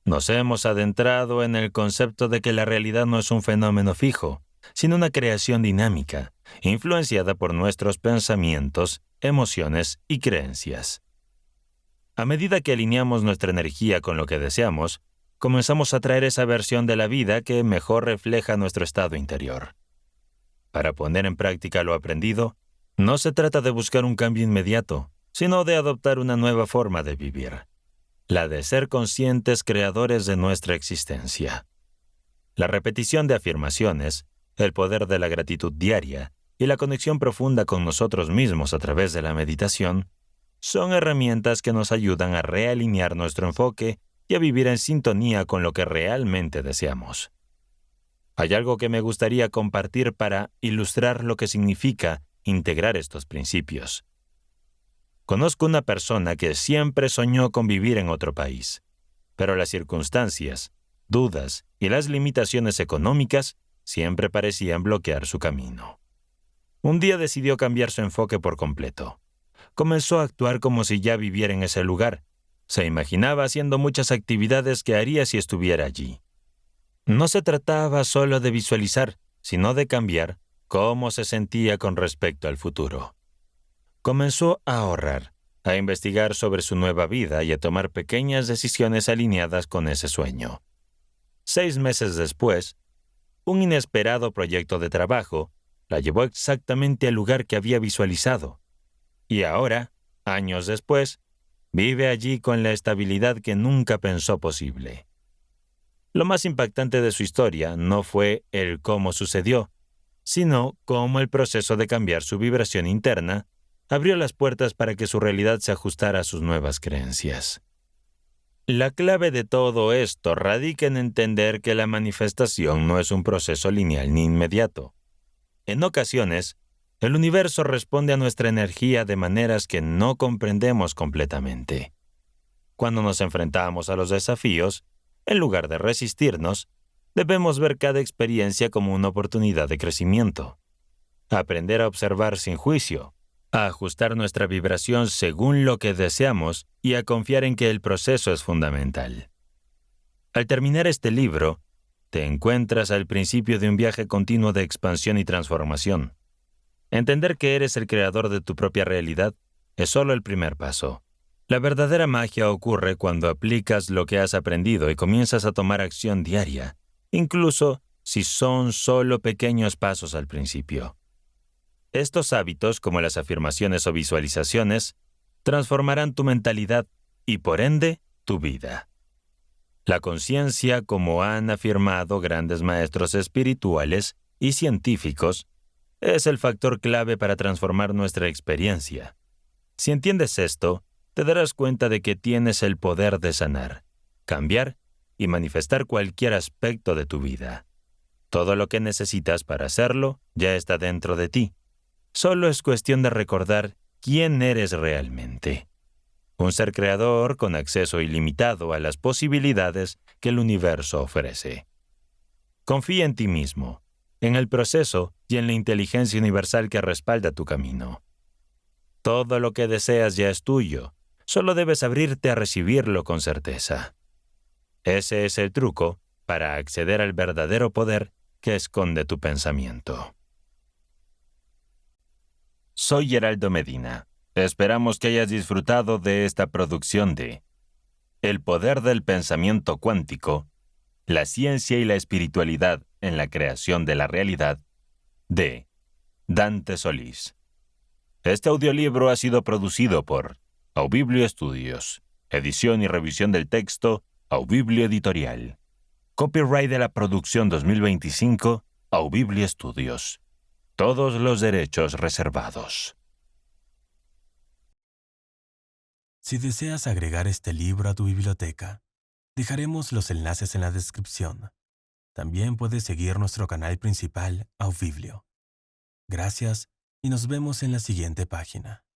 Nos hemos adentrado en el concepto de que la realidad no es un fenómeno fijo, sino una creación dinámica, influenciada por nuestros pensamientos, emociones y creencias. A medida que alineamos nuestra energía con lo que deseamos, comenzamos a atraer esa versión de la vida que mejor refleja nuestro estado interior. Para poner en práctica lo aprendido, no se trata de buscar un cambio inmediato, sino de adoptar una nueva forma de vivir, la de ser conscientes creadores de nuestra existencia. La repetición de afirmaciones, el poder de la gratitud diaria y la conexión profunda con nosotros mismos a través de la meditación son herramientas que nos ayudan a realinear nuestro enfoque y a vivir en sintonía con lo que realmente deseamos. Hay algo que me gustaría compartir para ilustrar lo que significa integrar estos principios. Conozco una persona que siempre soñó con vivir en otro país, pero las circunstancias, dudas y las limitaciones económicas siempre parecían bloquear su camino. Un día decidió cambiar su enfoque por completo. Comenzó a actuar como si ya viviera en ese lugar. Se imaginaba haciendo muchas actividades que haría si estuviera allí. No se trataba solo de visualizar, sino de cambiar cómo se sentía con respecto al futuro. Comenzó a ahorrar, a investigar sobre su nueva vida y a tomar pequeñas decisiones alineadas con ese sueño. 6 meses después, un inesperado proyecto de trabajo la llevó exactamente al lugar que había visualizado. Y ahora, años después, vive allí con la estabilidad que nunca pensó posible. Lo más impactante de su historia no fue el cómo sucedió, sino cómo el proceso de cambiar su vibración interna abrió las puertas para que su realidad se ajustara a sus nuevas creencias. La clave de todo esto radica en entender que la manifestación no es un proceso lineal ni inmediato. En ocasiones, el universo responde a nuestra energía de maneras que no comprendemos completamente. Cuando nos enfrentamos a los desafíos, en lugar de resistirnos, debemos ver cada experiencia como una oportunidad de crecimiento. Aprender a observar sin juicio, a ajustar nuestra vibración según lo que deseamos y a confiar en que el proceso es fundamental. Al terminar este libro, te encuentras al principio de un viaje continuo de expansión y transformación. Entender que eres el creador de tu propia realidad es solo el primer paso. La verdadera magia ocurre cuando aplicas lo que has aprendido y comienzas a tomar acción diaria, incluso si son solo pequeños pasos al principio. Estos hábitos, como las afirmaciones o visualizaciones, transformarán tu mentalidad y, por ende, tu vida. La conciencia, como han afirmado grandes maestros espirituales y científicos, es el factor clave para transformar nuestra experiencia. Si entiendes esto, te darás cuenta de que tienes el poder de sanar, cambiar y manifestar cualquier aspecto de tu vida. Todo lo que necesitas para hacerlo ya está dentro de ti. Solo es cuestión de recordar quién eres realmente. Un ser creador con acceso ilimitado a las posibilidades que el universo ofrece. Confía en ti mismo, en el proceso y en la inteligencia universal que respalda tu camino. Todo lo que deseas ya es tuyo, solo debes abrirte a recibirlo con certeza. Ese es el truco para acceder al verdadero poder que esconde tu pensamiento. Soy Geraldo Medina. Esperamos que hayas disfrutado de esta producción de El poder del pensamiento cuántico, la ciencia y la espiritualidad en la creación de la realidad, de Dante Solís. Este audiolibro ha sido producido por Aubiblio Estudios, edición y revisión del texto, Aubiblio Editorial. Copyright de la producción 2025, Aubiblio Estudios. Todos los derechos reservados. Si deseas agregar este libro a tu biblioteca, dejaremos los enlaces en la descripción. También puedes seguir nuestro canal principal, Aubiblio. Gracias y nos vemos en la siguiente página.